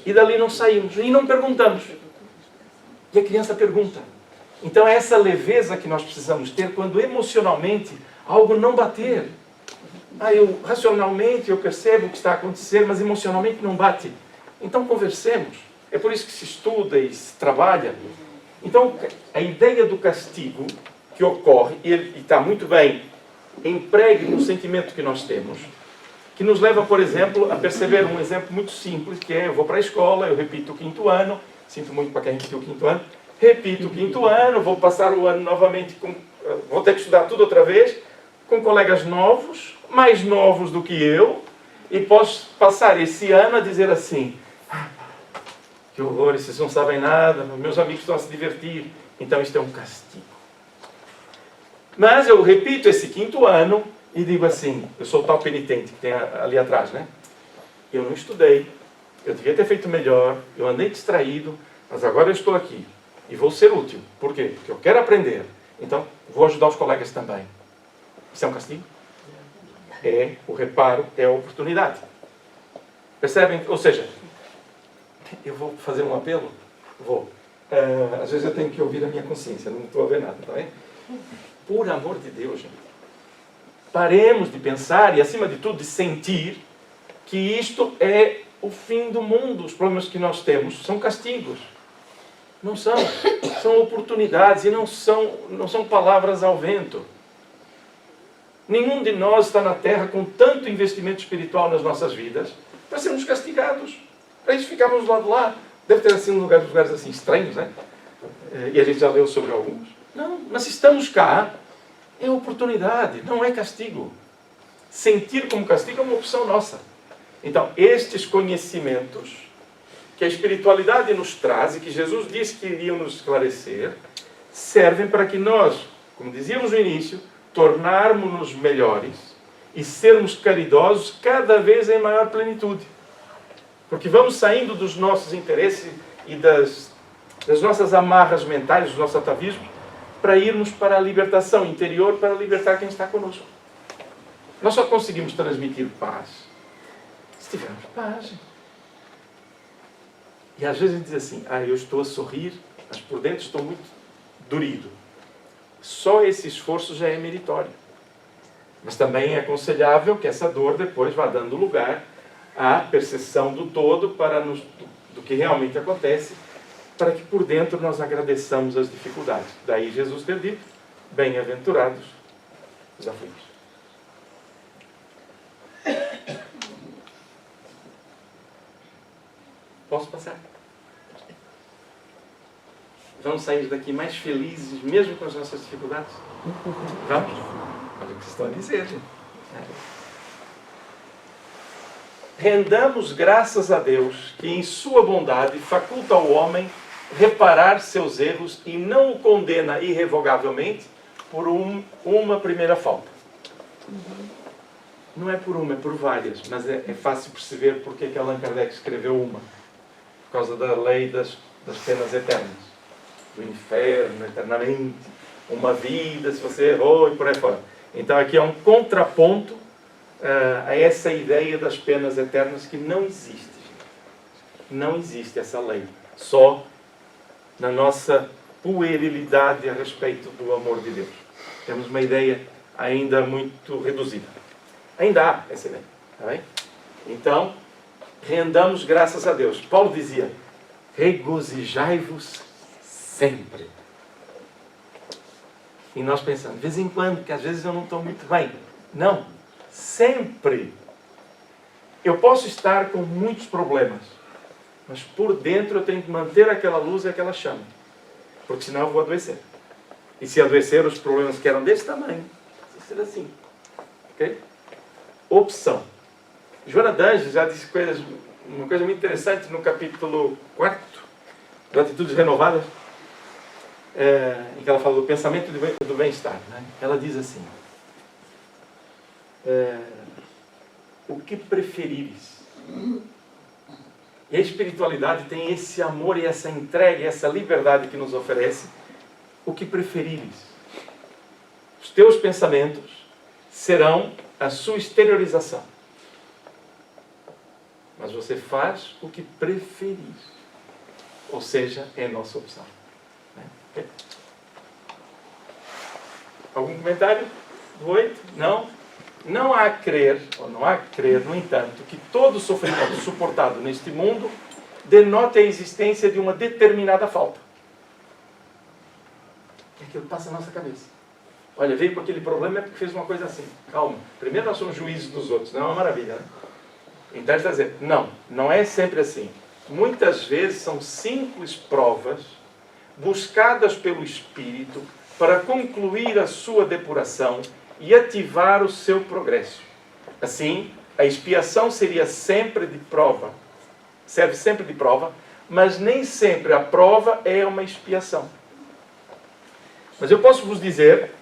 e dali não saímos. E não perguntamos. E a criança pergunta. Então é essa leveza que nós precisamos ter quando emocionalmente algo não bater. Racionalmente eu percebo o que está a acontecer, mas emocionalmente não bate. Então conversemos. É por isso que se estuda e se trabalha. Então a ideia do castigo que ocorre, e está muito bem empregue no sentimento que nós temos, que nos leva, por exemplo, a perceber um exemplo muito simples, que é, eu vou para a escola, eu repito o 5º ano, sinto muito para quem repetiu o 5º ano, repito o 5º ano, vou passar o ano novamente, vou ter que estudar tudo outra vez, com colegas novos, mais novos do que eu, e posso passar esse ano a dizer assim, que horror, vocês não sabem nada, meus amigos estão a se divertir, então isto é um castigo. Mas eu repito esse 5º ano e digo assim, eu sou o tal penitente que tem ali atrás, né? Eu não estudei, eu devia ter feito melhor, eu andei distraído, mas agora eu estou aqui e vou ser útil. Por quê? Porque eu quero aprender. Então, vou ajudar os colegas também. Isso é um castigo? É o reparo, é a oportunidade. Percebem? Ou seja, eu vou fazer um apelo? Vou. Às vezes eu tenho que ouvir a minha consciência, não estou a ver nada, tá bem? Por amor de Deus, gente. Paremos de pensar e, acima de tudo, de sentir que isto é o fim do mundo. Os problemas que nós temos são castigos. Não são. São oportunidades e não são palavras ao vento. Nenhum de nós está na Terra com tanto investimento espiritual nas nossas vidas para sermos castigados. Para isso ficávamos lá de lá. Deve ter sido lugares assim estranhos, né? E a gente já leu sobre alguns. Não, mas se estamos cá, é oportunidade, não é castigo. Sentir como castigo é uma opção nossa. Então, estes conhecimentos que a espiritualidade nos traz e que Jesus disse que iriam nos esclarecer, servem para que nós, como dizíamos no início, tornarmos-nos melhores e sermos caridosos cada vez em maior plenitude. Porque vamos saindo dos nossos interesses e das nossas amarras mentais, dos nossos atavismos, para irmos para a libertação interior, para libertar quem está conosco. Nós só conseguimos transmitir paz se tivermos paz. E às vezes a gente diz assim, eu estou a sorrir, mas por dentro estou muito dorido. Só esse esforço já é meritório. Mas também é aconselhável que essa dor depois vá dando lugar à percepção do todo do que realmente acontece, para que por dentro nós agradeçamos as dificuldades. Daí Jesus ter dito, bem-aventurados os aflitos. Posso passar? Vamos sair daqui mais felizes, mesmo com as nossas dificuldades? Vamos? Olha o que vocês estão a dizer, gente. Rendamos graças a Deus, que em sua bondade faculta ao homem reparar seus erros e não o condena irrevogavelmente por uma primeira falta. Não é por uma, é por várias, mas é fácil perceber porque que Allan Kardec escreveu uma. Por causa da lei das penas eternas. Do inferno, eternamente. Uma vida, se você errou e por aí fora. Então aqui é um contraponto a essa ideia das penas eternas que não existe. Não existe essa lei. Só na nossa puerilidade a respeito do amor de Deus. Temos uma ideia ainda muito reduzida. Ainda há essa ideia. Tá bem? Então, rendamos graças a Deus. Paulo dizia, regozijai-vos sempre. E nós pensamos, de vez em quando, que às vezes eu não estou muito bem. Não, sempre. Eu posso estar com muitos problemas, mas por dentro eu tenho que manter aquela luz e aquela chama. Porque senão eu vou adoecer. E se adoecer, os problemas que eram desse tamanho, vai ser assim. Ok? Opção. Joana d'Anjos já disse uma coisa muito interessante no capítulo 4, de Atitudes Renovadas, em que ela fala do pensamento do bem-estar. Né? Ela diz assim, o que preferires? E a espiritualidade tem esse amor e essa entrega e essa liberdade que nos oferece. O que preferires? Os teus pensamentos serão a sua exteriorização. Mas você faz o que preferir. Ou seja, é a nossa opção. Okay? Algum comentário? Do 8? Não? Não há a crer, no entanto, que todo sofrimento suportado neste mundo denota a existência de uma determinada falta. É aquilo que passa na nossa cabeça. Olha, veio com aquele problema é porque fez uma coisa assim. Calma. Primeiro nós somos juízes dos outros. Não é uma maravilha, né? Então ele está dizendo, não é sempre assim. Muitas vezes são simples provas buscadas pelo Espírito para concluir a sua depuração e ativar o seu progresso. Assim, a expiação seria sempre de prova, serve sempre de prova, mas nem sempre a prova é uma expiação. Mas eu posso vos dizer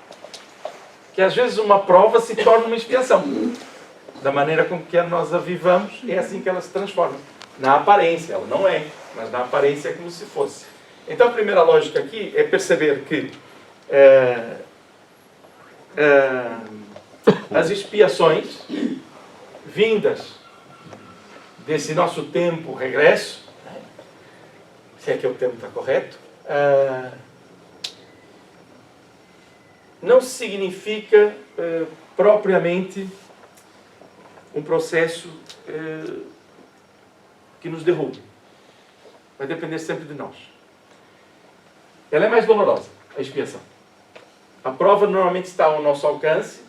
que às vezes uma prova se torna uma expiação. Da maneira com que nós a vivamos, é assim que ela se transforma. Na aparência, ela não é, mas na aparência é como se fosse. Então a primeira lógica aqui é perceber que as expiações vindas desse nosso tempo regresso, se é que o termo está correto, não significa propriamente um processo que nos derrube. Vai depender sempre de nós. Ela é mais dolorosa, a expiação. A prova normalmente está ao nosso alcance.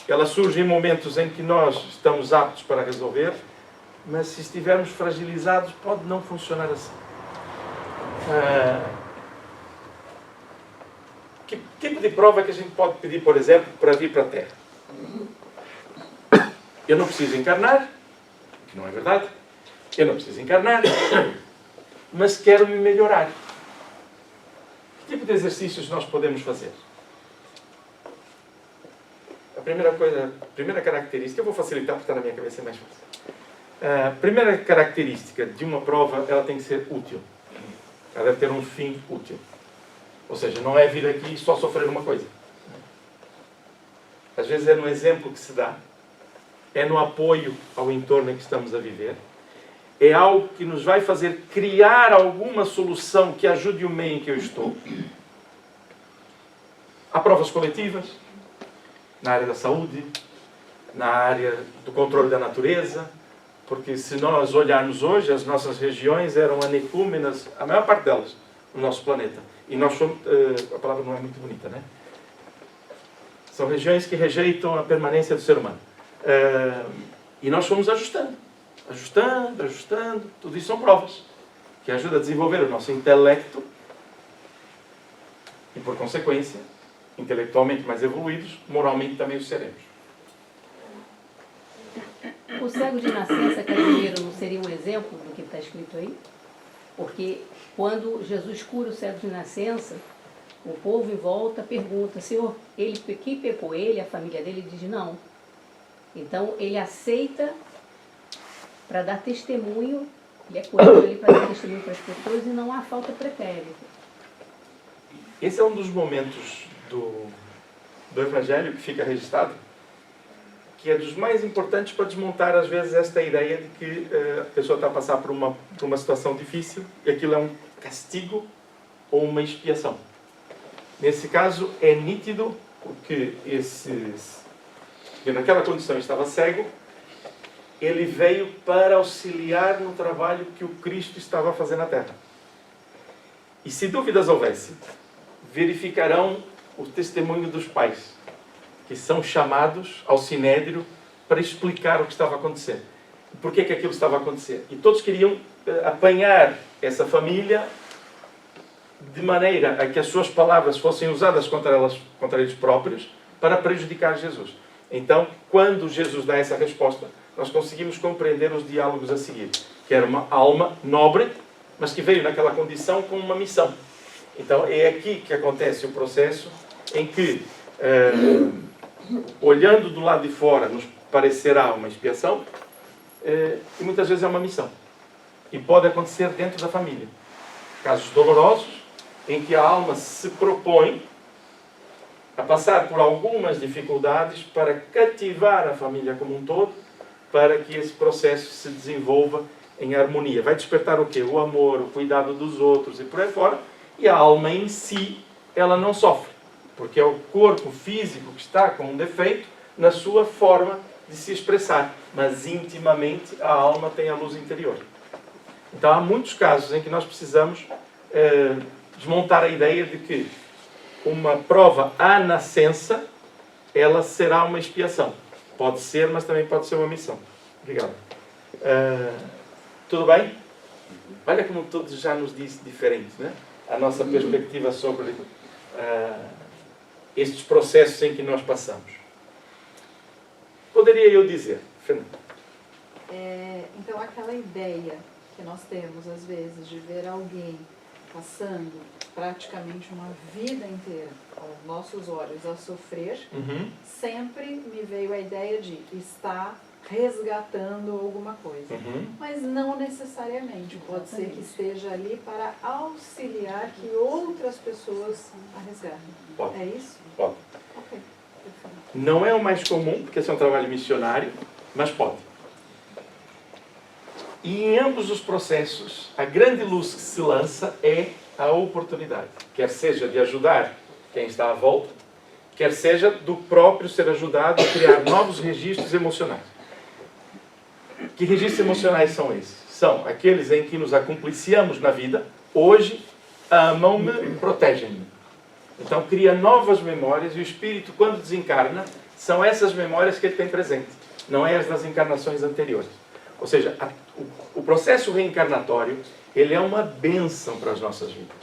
Ela surge em momentos em que nós estamos aptos para resolver, mas se estivermos fragilizados, pode não funcionar assim. Que tipo de prova que a gente pode pedir, por exemplo, para vir para a Terra? Eu não preciso encarnar, que não é verdade. Eu não preciso encarnar, mas quero me melhorar. Que tipo de exercícios nós podemos fazer? A primeira característica, eu vou facilitar porque está na minha cabeça, é mais fácil. A primeira característica de uma prova, ela tem que ser útil. Ela deve ter um fim útil. Ou seja, não é vir aqui e só sofrer uma coisa. Às vezes é no exemplo que se dá, é no apoio ao entorno em que estamos a viver, é algo que nos vai fazer criar alguma solução que ajude o meio em que eu estou. Há provas coletivas, na área da saúde, na área do controle da natureza, porque se nós olharmos hoje, as nossas regiões eram anecúmenas, a maior parte delas, no nosso planeta. E nós somos, a palavra não é muito bonita, né? São regiões que rejeitam a permanência do ser humano. E nós fomos ajustando. Tudo isso são provas que ajudam a desenvolver o nosso intelecto e, por consequência, intelectualmente mais evoluídos, moralmente também os seremos. O cego de nascença, Casimiro, não seria um exemplo do que está escrito aí? Porque quando Jesus cura o cego de nascença, o povo em volta pergunta, Senhor, quem pecou ele, a família dele? Ele diz, não. Então, ele aceita para dar testemunho, ele é curado ali para dar testemunho para as pessoas e não há falta pretérita. Esse é um dos momentos do Evangelho que fica registrado, que é dos mais importantes para desmontar, às vezes, esta ideia de que a pessoa está a passar por uma situação difícil e aquilo é um castigo ou uma expiação. Nesse caso, é nítido que naquela condição estava cego ele veio para auxiliar no trabalho que o Cristo estava a fazer na terra. E se dúvidas houvesse, verificarão o testemunho dos pais, que são chamados ao Sinédrio para explicar o que estava a acontecer. Por que aquilo estava a acontecer. E todos queriam apanhar essa família de maneira a que as suas palavras fossem usadas contra eles próprios para prejudicar Jesus. Então, quando Jesus dá essa resposta, nós conseguimos compreender os diálogos a seguir. Que era uma alma nobre, mas que veio naquela condição com uma missão. Então, é aqui que acontece o processo em que, olhando do lado de fora, nos parecerá uma expiação, e muitas vezes é uma missão. E pode acontecer dentro da família. Casos dolorosos, em que a alma se propõe a passar por algumas dificuldades para cativar a família como um todo, para que esse processo se desenvolva em harmonia. Vai despertar o quê? O amor, o cuidado dos outros e por aí fora. E a alma em si, ela não sofre, porque é o corpo físico que está com um defeito na sua forma de se expressar. Mas intimamente a alma tem a luz interior. Então há muitos casos em que nós precisamos desmontar a ideia de que uma prova à nascença, ela será uma expiação. Pode ser, mas também pode ser uma missão. Obrigado. Tudo bem? Olha como tudo já nos disse diferente, né? A nossa perspectiva sobre estes processos em que nós passamos. Poderia eu dizer, Fernanda? Então, aquela ideia que nós temos, às vezes, de ver alguém passando praticamente uma vida inteira aos nossos olhos a sofrer, sempre me veio a ideia de estar resgatando alguma coisa. Mas não necessariamente. Pode ser que esteja ali para auxiliar que outras pessoas a resgatem. Pode. É isso? Pode. Ok. Não é o mais comum, porque esse é um trabalho missionário, mas pode. E em ambos os processos, a grande luz que se lança é a oportunidade. Quer seja de ajudar quem está à volta, quer seja do próprio ser ajudado a criar novos registros emocionais. Que registros emocionais são esses? São aqueles em que nos acompliciamos na vida, hoje amam-me, protegem-me. Então cria novas memórias e o espírito, quando desencarna, são essas memórias que ele tem presente, não é as das encarnações anteriores. Ou seja, o processo reencarnatório, ele é uma bênção para as nossas vidas.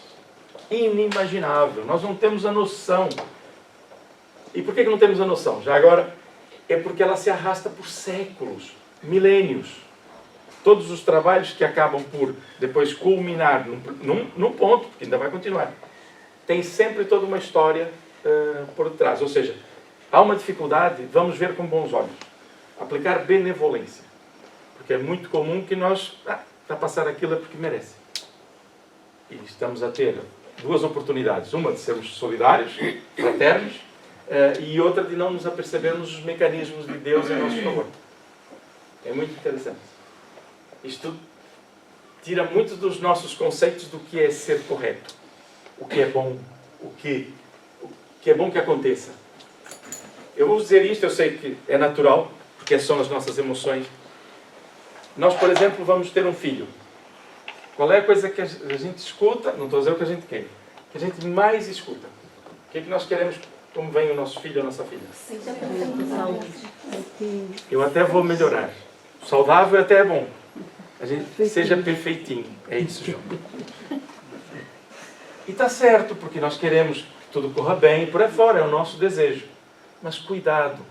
Inimaginável. Nós não temos a noção. E por que não temos a noção? Já agora, é porque ela se arrasta por séculos, milênios. Todos os trabalhos que acabam por depois culminar num ponto, que ainda vai continuar, tem sempre toda uma história por trás. Ou seja, há uma dificuldade, vamos ver com bons olhos. Aplicar benevolência. Porque é muito comum que nós, está a passar aquilo é porque merece. E estamos a ter duas oportunidades. Uma de sermos solidários, fraternos, e outra de não nos apercebermos os mecanismos de Deus em nosso favor. É muito interessante. Isto tira muito dos nossos conceitos do que é ser correto. O que é bom, o que é bom que aconteça. Eu vou dizer isto, eu sei que é natural, porque são as nossas emoções. Nós, por exemplo, vamos ter um filho. Qual é a coisa que a gente escuta? Não estou a dizer o que a gente quer. Que a gente mais escuta. O que é que nós queremos como vem o nosso filho ou a nossa filha? Eu até vou melhorar. Saudável até é bom. A gente seja perfeitinho. É isso, João. E está certo, porque nós queremos que tudo corra bem e por aí fora. É o nosso desejo. Mas cuidado.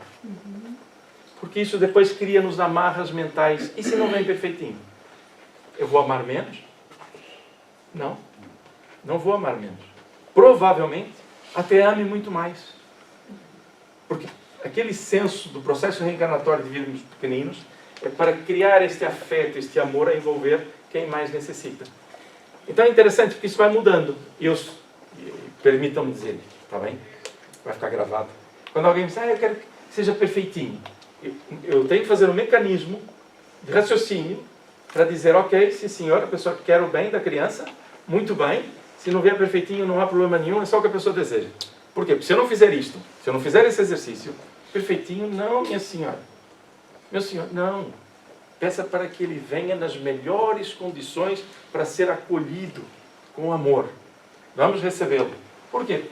Porque isso depois cria-nos amarras mentais. E se não vem perfeitinho? Eu vou amar menos? Não. Não vou amar menos. Provavelmente, até ame muito mais. Porque aquele senso do processo reencarnatório de virmos pequeninos é para criar este afeto, este amor a envolver quem mais necessita. Então é interessante porque isso vai mudando. E permitam-me dizer, está bem? Vai ficar gravado. Quando alguém diz, eu quero que seja perfeitinho. Eu tenho que fazer um mecanismo de raciocínio para dizer, ok, sim senhor, a pessoa quer o bem da criança, muito bem, se não vier perfeitinho não há problema nenhum, é só o que a pessoa deseja. Por quê? Porque se eu não fizer isto, se eu não fizer esse exercício, perfeitinho, não, minha senhora. Meu senhor, não. Peça para que ele venha nas melhores condições para ser acolhido com amor. Vamos recebê-lo. Por quê?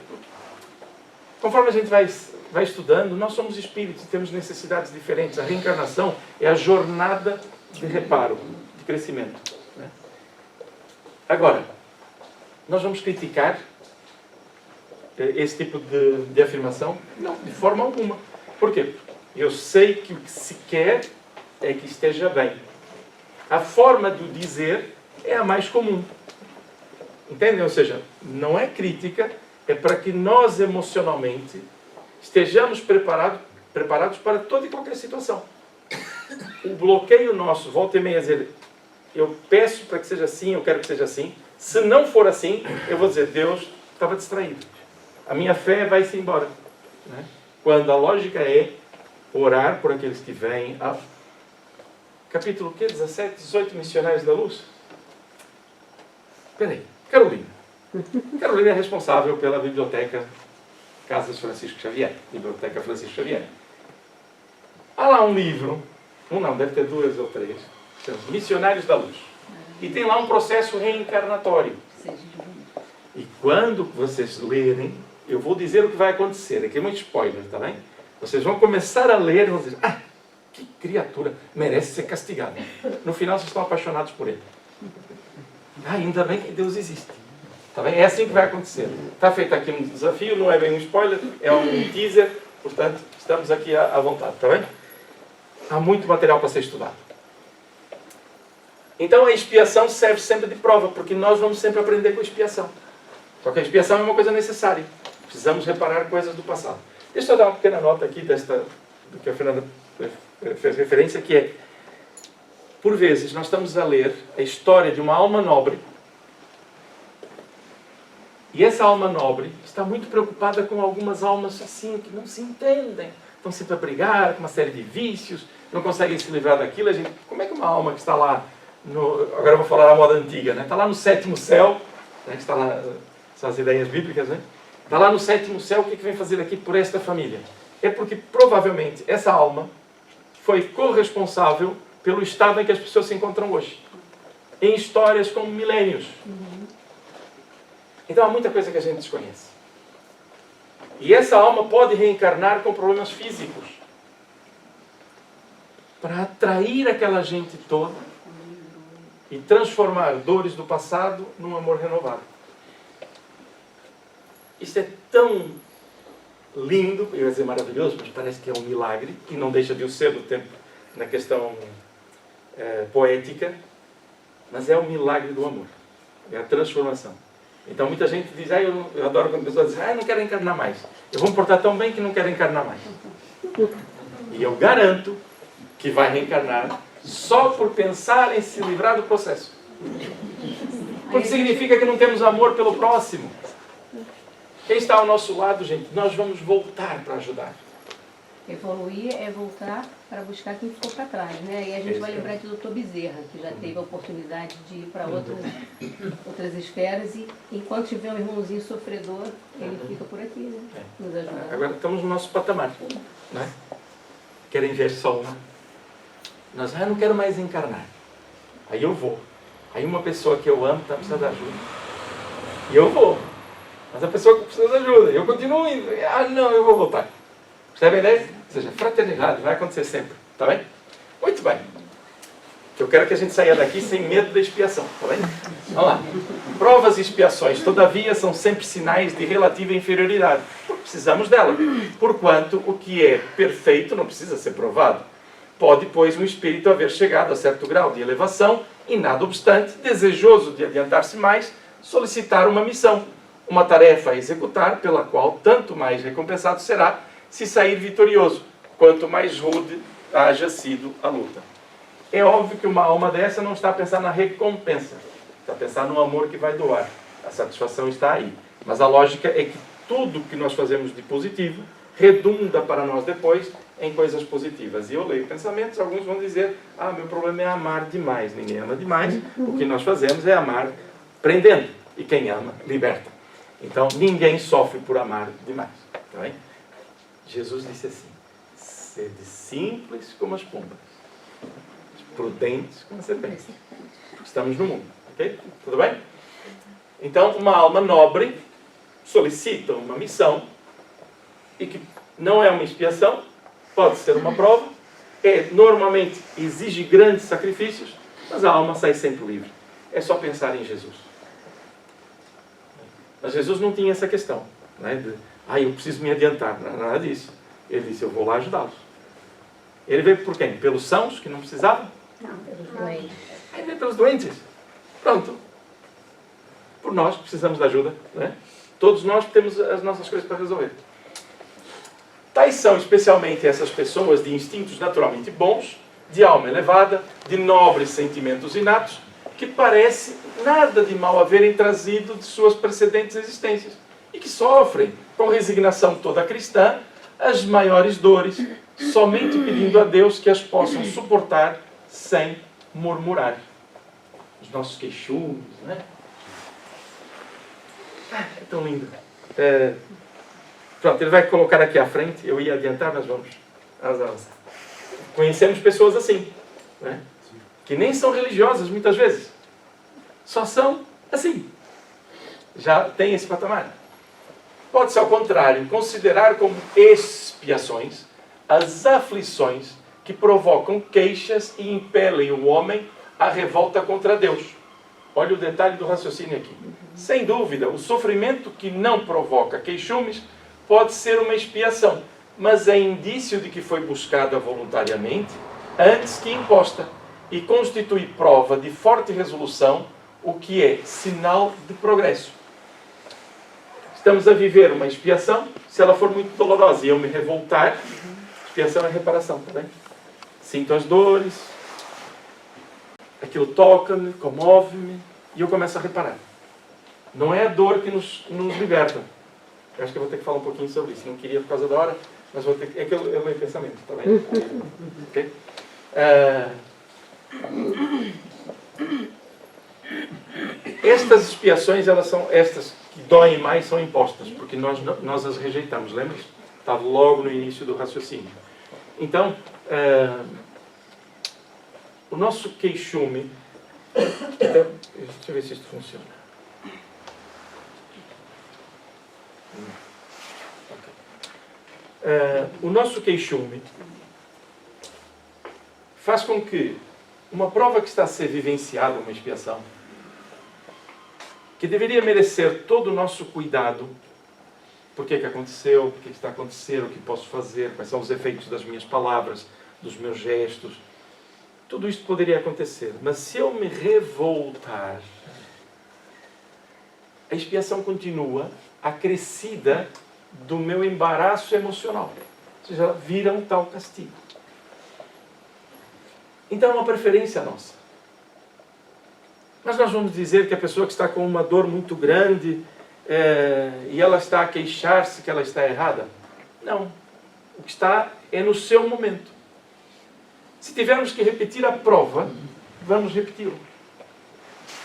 Conforme a gente vai estudando, nós somos espíritos, temos necessidades diferentes. A reencarnação é a jornada de reparo, de crescimento. Né? Agora, nós vamos criticar esse tipo de afirmação? Não, de forma alguma. Por quê? Eu sei que o que se quer é que esteja bem. A forma de o dizer é a mais comum. Entendem? Ou seja, não é crítica, é para que nós emocionalmente estejamos preparados para toda e qualquer situação. O bloqueio nosso, volta e meia, dizer, eu peço para que seja assim, eu quero que seja assim. Se não for assim, eu vou dizer, Deus estava distraído. A minha fé vai-se embora. Né? Quando a lógica é orar por aqueles que vêm. Capítulo 17, 18, Missionários da Luz. Espera aí, Carolina. Carolina é responsável pela biblioteca Casas Francisco Xavier. Biblioteca Francisco Xavier. Há lá um livro, deve ter 2 ou 3, Missionários da Luz. E tem lá um processo reencarnatório. E quando vocês lerem, eu vou dizer o que vai acontecer. Aqui é muito spoiler, tá bem? Vocês vão começar a ler e vão dizer, que criatura, merece ser castigado. No final vocês estão apaixonados por ele. Ainda bem que Deus existe. Tá bem? É assim que vai acontecer. Está feito aqui um desafio, não é bem um spoiler, é um teaser, portanto, estamos aqui à vontade, tá bem? Há muito material para ser estudado. Então a expiação serve sempre de prova, porque nós vamos sempre aprender com a expiação. Só que a expiação é uma coisa necessária. Precisamos reparar coisas do passado. Deixa eu dar uma pequena nota aqui do que a Fernanda fez referência, que é, por vezes, nós estamos a ler a história de uma alma nobre, e essa alma nobre está muito preocupada com algumas almas assim, que não se entendem. Estão sempre a brigar com uma série de vícios, não conseguem se livrar daquilo. Como é que uma alma que está lá, agora eu vou falar a moda antiga, né? Está lá no 7º céu, né? Que está lá, são as ideias bíblicas, né? Está lá no 7º céu, o que vem fazer aqui por esta família? É porque provavelmente essa alma foi corresponsável pelo estado em que as pessoas se encontram hoje. Em histórias como milênios. Então há muita coisa que a gente desconhece. E essa alma pode reencarnar com problemas físicos. Para atrair aquela gente toda e transformar dores do passado num amor renovado. Isso é tão lindo, eu ia dizer maravilhoso, mas parece que é um milagre, e não deixa de o ser no tempo, na questão poética, mas é o milagre do amor, é a transformação. Então muita gente diz, eu adoro quando pessoas dizem, eu não quero encarnar mais. Eu vou me portar tão bem que não quero encarnar mais. E eu garanto que vai reencarnar só por pensar em se livrar do processo. Porque significa que não temos amor pelo próximo. Quem está ao nosso lado, gente, nós vamos voltar para ajudar. Evoluir é voltar para buscar quem ficou para trás, né? E a gente vai lembrar de Dr. Bezerra, que já teve a oportunidade de ir para outras esferas, e enquanto tiver um irmãozinho sofredor, ele fica por aqui, né? Nos ajudando. Agora estamos no nosso patamar, né? Querem ver só uma? Nós, eu não quero mais encarnar. Aí eu vou. Aí uma pessoa que eu amo está precisando de ajuda. E eu vou. Mas a pessoa que precisa de ajuda, eu continuo indo. Não, eu vou voltar. Percebem a ideia? Ou seja, fraternidade vai acontecer sempre. Está bem? Muito bem. Eu quero que a gente saia daqui sem medo da expiação. Está bem? Vamos lá. Provas e expiações, todavia, são sempre sinais de relativa inferioridade. Porque precisamos dela. Porquanto o que é perfeito não precisa ser provado. Pode, pois, um espírito haver chegado a certo grau de elevação e, nada obstante, desejoso de adiantar-se mais, solicitar uma missão, uma tarefa a executar, pela qual tanto mais recompensado será se sair vitorioso, quanto mais rude haja sido a luta. É óbvio que uma alma dessa não está a pensar na recompensa, está a pensar no amor que vai doar. A satisfação está aí. Mas a lógica é que tudo que nós fazemos de positivo redunda para nós depois em coisas positivas. E eu leio pensamentos, alguns vão dizer, meu problema é amar demais. Ninguém ama demais. O que nós fazemos é amar prendendo. E quem ama, liberta. Então, ninguém sofre por amar demais. Tá bem? Jesus disse assim, sede simples como as pombas. As prudentes como a serpente. Estamos no mundo. Ok? Tudo bem? Então, uma alma nobre solicita uma missão e que não é uma expiação, pode ser uma prova, normalmente exige grandes sacrifícios, mas a alma sai sempre livre. É só pensar em Jesus. Mas Jesus não tinha essa questão, né, de, eu preciso me adiantar. Não, nada disso. Ele disse, eu vou lá ajudá-los. Ele veio por quem? Pelos sãos, que não precisavam? Não, pelos doentes. Ele veio pelos doentes. Pronto. Por nós, que precisamos de ajuda. Né? Todos nós temos as nossas coisas para resolver. Tais são especialmente essas pessoas de instintos naturalmente bons, de alma elevada, de nobres sentimentos inatos, que parece nada de mal haverem trazido de suas precedentes existências e que sofrem, com resignação toda cristã, as maiores dores, somente pedindo a Deus que as possam suportar sem murmurar. Os nossos queixumes, né? É tão lindo. Pronto, ele vai colocar aqui à frente. Eu ia adiantar, mas vamos avançar. Conhecemos pessoas assim, né? Que nem são religiosas muitas vezes. Só são assim. Já tem esse patamar. Pode-se, ao contrário, considerar como expiações as aflições que provocam queixas e impelem o homem à revolta contra Deus. Olha o detalhe do raciocínio aqui. Sem dúvida, o sofrimento que não provoca queixumes pode ser uma expiação, mas é indício de que foi buscada voluntariamente antes que imposta e constitui prova de forte resolução, o que é sinal de progresso. Estamos a viver uma expiação, se ela for muito dolorosa e eu me revoltar, expiação é reparação, tá bem? Sinto as dores, aquilo toca-me, comove-me e eu começo a reparar. Não é a dor que nos liberta. Eu acho que eu vou ter que falar um pouquinho sobre isso. Não queria por causa da hora, mas vou ter que... É que é o meu pensamento, tá bem? Ok? Estas expiações, elas são estas que doem mais, são impostas, porque nós as rejeitamos, lembra? Estava logo no início do raciocínio. Então, o nosso queixume... Deixa eu ver se isto funciona. O nosso queixume faz com que uma prova que está a ser vivenciada, uma expiação, que deveria merecer todo o nosso cuidado, por que aconteceu, por que está a acontecer, o que posso fazer, quais são os efeitos das minhas palavras, dos meus gestos, tudo isto poderia acontecer. Mas se eu me revoltar, a expiação continua acrescida do meu embaraço emocional. Ou seja, vira um tal castigo. Então é uma preferência nossa. Mas nós vamos dizer que a pessoa que está com uma dor muito grande e ela está a queixar-se que ela está errada? Não. O que está é no seu momento. Se tivermos que repetir a prova, vamos repeti-lo.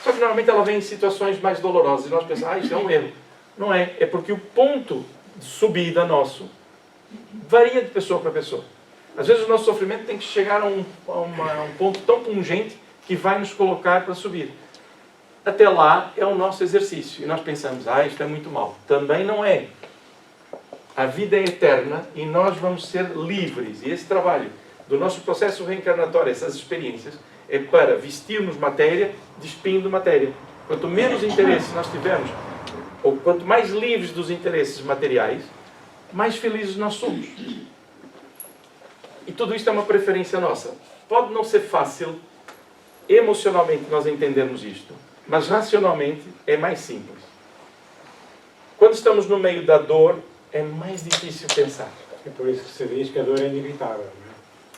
Só que normalmente ela vem em situações mais dolorosas e nós pensamos, isso é um erro. Não é. É porque o ponto de subida nosso varia de pessoa para pessoa. Às vezes o nosso sofrimento tem que chegar a um ponto tão pungente que vai nos colocar para subir. Até lá é o nosso exercício. E nós pensamos, isto é muito mal. Também não é. A vida é eterna e nós vamos ser livres. E esse trabalho do nosso processo reencarnatório, essas experiências, é para vestirmos matéria, despindo matéria. Quanto menos interesse nós tivermos, ou quanto mais livres dos interesses materiais, mais felizes nós somos. E tudo isto é uma preferência nossa. Pode não ser fácil, emocionalmente, nós entendermos isto, mas racionalmente é mais simples. Quando estamos no meio da dor, é mais difícil pensar. É por isso que se diz que a dor é inevitável, não é?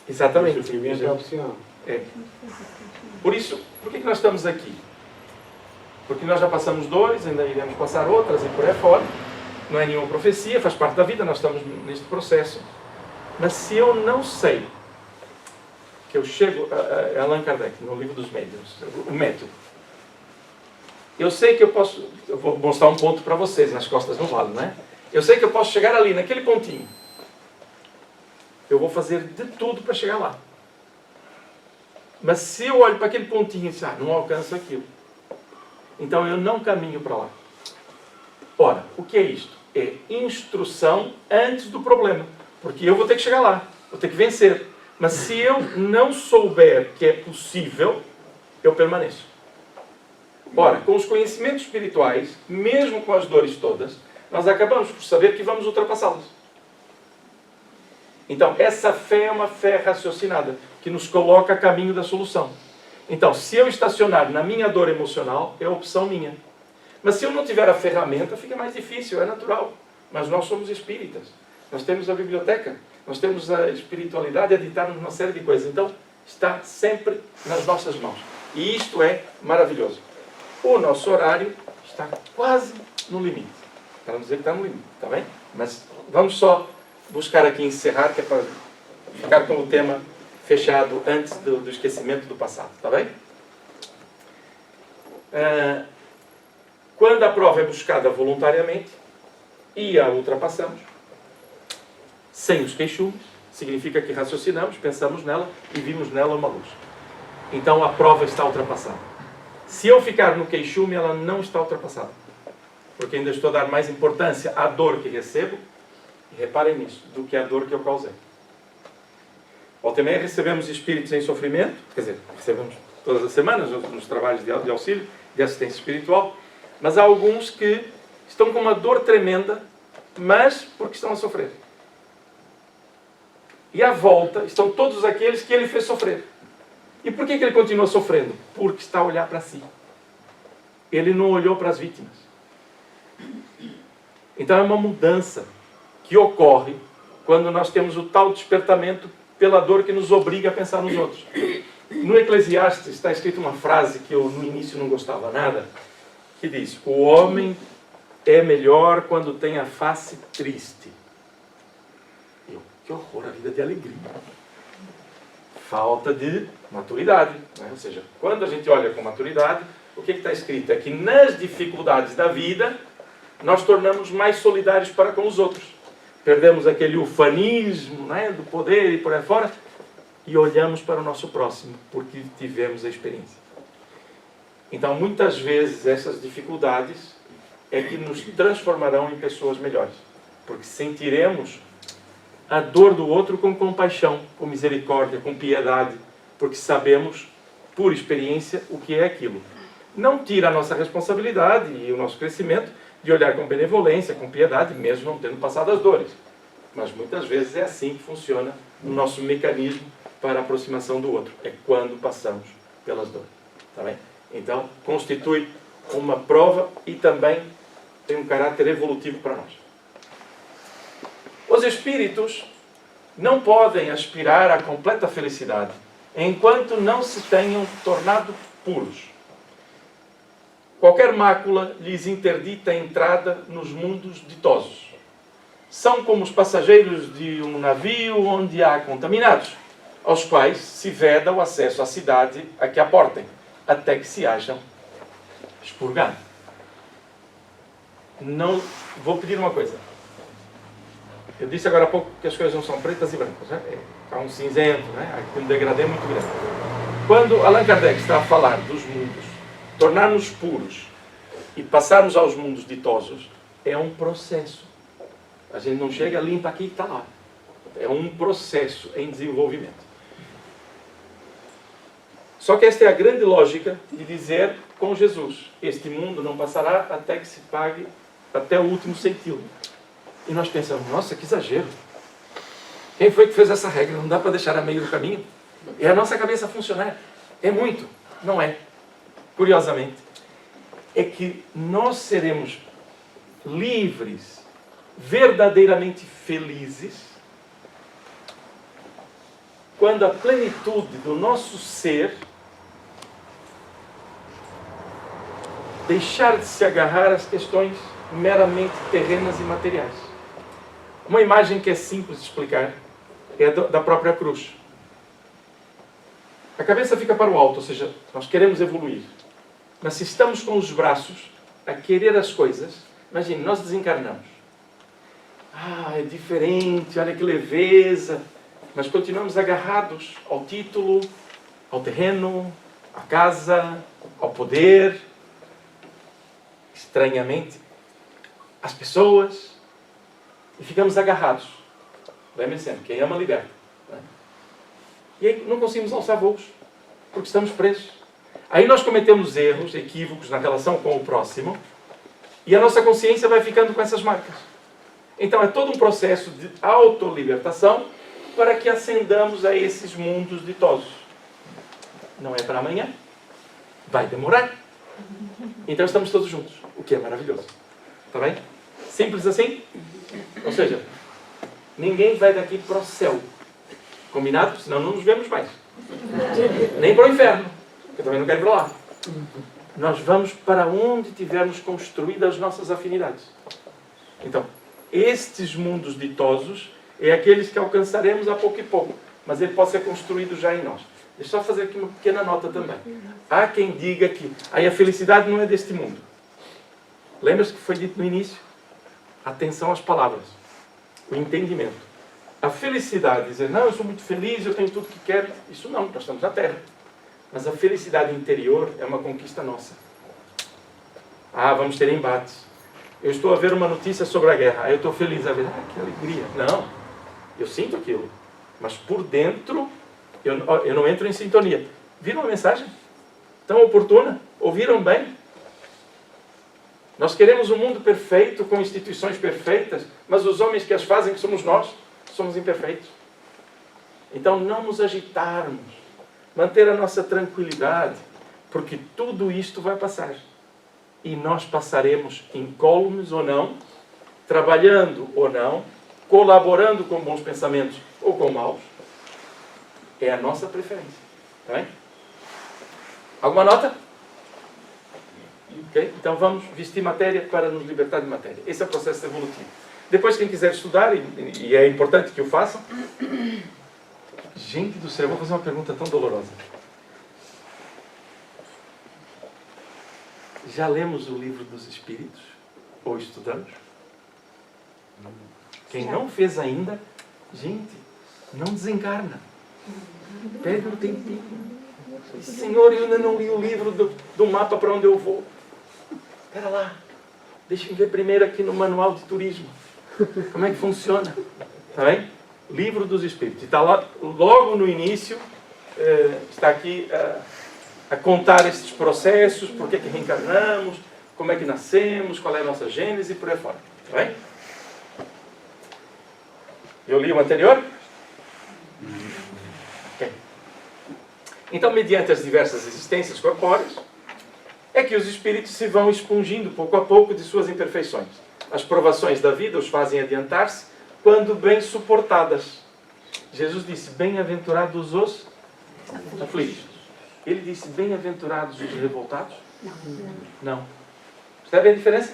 Exatamente. O sofrimento é opcional. É. Por isso, por que nós estamos aqui? Porque nós já passamos dores, ainda iremos passar outras e por aí fora. Não é nenhuma profecia, faz parte da vida, nós estamos neste processo. Mas se eu não sei, que eu chego, Allan Kardec, no livro dos médiuns, o método. Eu sei que eu posso, eu vou mostrar um ponto para vocês, nas costas do vale, não é? Eu sei que eu posso chegar ali, naquele pontinho. Eu vou fazer de tudo para chegar lá. Mas se eu olho para aquele pontinho e digo, não alcanço aquilo, então eu não caminho para lá. Ora, o que é isto? É instrução antes do problema. Porque eu vou ter que chegar lá, vou ter que vencer. Mas se eu não souber que é possível, eu permaneço. Ora, com os conhecimentos espirituais, mesmo com as dores todas, nós acabamos por saber que vamos ultrapassá-las. Então, essa fé é uma fé raciocinada, que nos coloca a caminho da solução. Então, se eu estacionar na minha dor emocional, é opção minha. Mas se eu não tiver a ferramenta, fica mais difícil, é natural. Mas nós somos espíritas. Nós temos a biblioteca, nós temos a espiritualidade a ditar-nos uma série de coisas. Então, está sempre nas nossas mãos. E isto é maravilhoso. O nosso horário está quase no limite. Para não dizer que está no limite, está bem? Mas vamos só buscar aqui encerrar, que é para ficar com o tema fechado antes do esquecimento do passado, está bem? Quando a prova é buscada voluntariamente e a ultrapassamos, sem os queixumes, significa que raciocinamos, pensamos nela e vimos nela uma luz. Então a prova está ultrapassada. Se eu ficar no queixume, ela não está ultrapassada. Porque ainda estou a dar mais importância à dor que recebo, e reparem nisso, do que à dor que eu causei. Volta e meia recebemos espíritos em sofrimento, quer dizer, recebemos todas as semanas nos trabalhos de auxílio, de assistência espiritual, mas há alguns que estão com uma dor tremenda, mas porque estão a sofrer. E à volta estão todos aqueles que ele fez sofrer. E por que ele continua sofrendo? Porque está a olhar para si. Ele não olhou para as vítimas. Então é uma mudança que ocorre quando nós temos o tal despertamento pela dor que nos obriga a pensar nos outros. No Eclesiastes está escrita uma frase que eu no início não gostava nada, que diz: o homem é melhor quando tem a face triste. Que horror, a vida de alegria. Falta de maturidade, né? Ou seja, quando a gente olha com maturidade, o que está escrito? É que nas dificuldades da vida, nós tornamos mais solidários para com os outros. Perdemos aquele ufanismo, né, do poder e por aí fora, e olhamos para o nosso próximo, porque tivemos a experiência. Então, muitas vezes, essas dificuldades é que nos transformarão em pessoas melhores. Porque sentiremos a dor do outro com compaixão, com misericórdia, com piedade, porque sabemos, por experiência, o que é aquilo. Não tira a nossa responsabilidade e o nosso crescimento de olhar com benevolência, com piedade, mesmo não tendo passado as dores. Mas muitas vezes é assim que funciona o nosso mecanismo para a aproximação do outro. É quando passamos pelas dores. Tá bem? Então, constitui uma prova e também tem um caráter evolutivo para nós. Os espíritos não podem aspirar à completa felicidade enquanto não se tenham tornado puros. Qualquer mácula lhes interdita a entrada nos mundos ditosos. São como os passageiros de um navio onde há contaminados, aos quais se veda o acesso à cidade a que aportem, até que se hajam expurgado. Não, vou pedir uma coisa. Eu disse agora há pouco que as coisas não são pretas e brancas, né? Há um cinzento, né? Há aqui um degradê muito grande. Quando Allan Kardec está a falar dos mundos, tornar-nos puros e passarmos aos mundos ditosos, é um processo. A gente não chega, limpa aqui e está lá. É um processo em desenvolvimento. Só que esta é a grande lógica de dizer com Jesus: este mundo não passará até que se pague até o último centímetro. E nós pensamos: nossa, que exagero. Quem foi que fez essa regra? Não dá para deixar a meio do caminho? É a nossa cabeça funcionar. É muito. Não é. Curiosamente, é que nós seremos livres, verdadeiramente felizes, quando a plenitude do nosso ser deixar de se agarrar às questões meramente terrenas e materiais. Uma imagem que é simples de explicar é a da própria cruz. A cabeça fica para o alto, ou seja, nós queremos evoluir. Mas se estamos com os braços a querer as coisas, imagine, nós desencarnamos. É diferente, olha que leveza. Mas continuamos agarrados ao título, ao terreno, à casa, ao poder, estranhamente, às pessoas, e ficamos agarrados. Lembre sempre, quem ama liberta. Não é? E aí não conseguimos alçar voos, porque estamos presos. Aí nós cometemos erros, equívocos na relação com o próximo, e a nossa consciência vai ficando com essas marcas. Então é todo um processo de autolibertação para que ascendamos a esses mundos ditosos. Não é para amanhã. Vai demorar. Então estamos todos juntos, o que é maravilhoso. Está bem? Simples assim? Ou seja, ninguém vai daqui para o céu. Combinado? Senão não nos vemos mais. Nem para o inferno. Eu também não quero ir para lá. Nós vamos para onde tivermos construídas as nossas afinidades. Então, estes mundos ditosos é aqueles que alcançaremos a pouco e pouco. Mas ele pode ser construído já em nós. Deixa eu só fazer aqui uma pequena nota também. Há quem diga que aí a felicidade não é deste mundo. Lembra-se que foi dito no início? Atenção às palavras. O entendimento. A felicidade, dizer, não, eu sou muito feliz, eu tenho tudo que quero. Isso não, nós estamos na Terra. Mas a felicidade interior é uma conquista nossa. Ah, vamos ter embates. Eu estou a ver uma notícia sobre a guerra. Aí eu estou feliz a ver. Ah, que alegria. Não, eu sinto aquilo. Mas por dentro, eu não entro em sintonia. Viram a mensagem? Tão oportuna? Ouviram bem? Nós queremos um mundo perfeito, com instituições perfeitas, mas os homens que as fazem, que somos nós, somos imperfeitos. Então não nos agitarmos, manter a nossa tranquilidade, porque tudo isto vai passar. E nós passaremos incólumes ou não, trabalhando ou não, colaborando com bons pensamentos ou com maus. É a nossa preferência. Tá bem? Alguma nota? Okay? Então vamos vestir matéria para nos libertar de matéria. Esse é o processo evolutivo. Depois, quem quiser estudar, e é importante que o façam. Gente do céu, eu vou fazer uma pergunta tão dolorosa. Já lemos o livro dos Espíritos? Ou estudamos? Quem não fez ainda, gente, não desencarna. Pega um tempinho. Senhor, eu ainda não li o livro do mapa para onde eu vou. Espera lá. Deixa eu ver primeiro aqui no manual de turismo. Como é que funciona? Está bem? Livro dos Espíritos. Está lá, logo no início, está aqui a contar esses processos, por que reencarnamos, como é que nascemos, qual é a nossa gênese e por aí fora. Está bem? Eu li o anterior? Ok. Então, mediante as diversas existências corpóreas, é que os espíritos se vão expungindo pouco a pouco de suas imperfeições. As provações da vida os fazem adiantar-se quando bem suportadas. Jesus disse, bem-aventurados os aflitos. Ele disse, bem-aventurados os revoltados? Não. Percebe a diferença?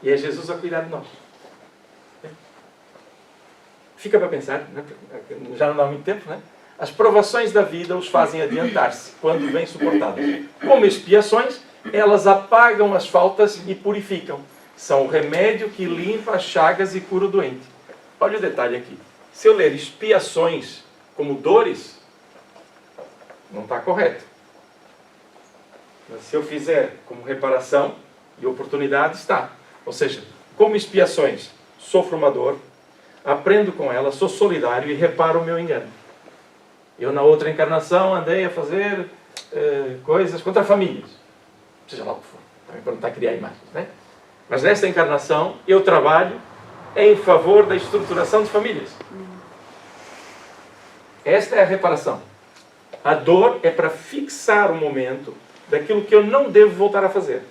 E é Jesus a cuidar de nós. Fica para pensar, né? Já não dá muito tempo, né? As provações da vida os fazem adiantar-se quando bem suportadas. Como expiações, elas apagam as faltas e purificam. São o remédio que limpa as chagas e cura o doente. Olha o detalhe aqui. Se eu ler expiações como dores, não está correto. Mas se eu fizer como reparação e oportunidade, está. Ou seja, como expiações, sofro uma dor, aprendo com ela, sou solidário e reparo o meu engano. Eu, na outra encarnação, andei a fazer coisas contra famílias. Seja lá o que for. Também para não estar a criar imagens, né? Mas nesta encarnação, eu trabalho em favor da estruturação de famílias. Esta é a reparação. A dor é para fixar o momento daquilo que eu não devo voltar a fazer.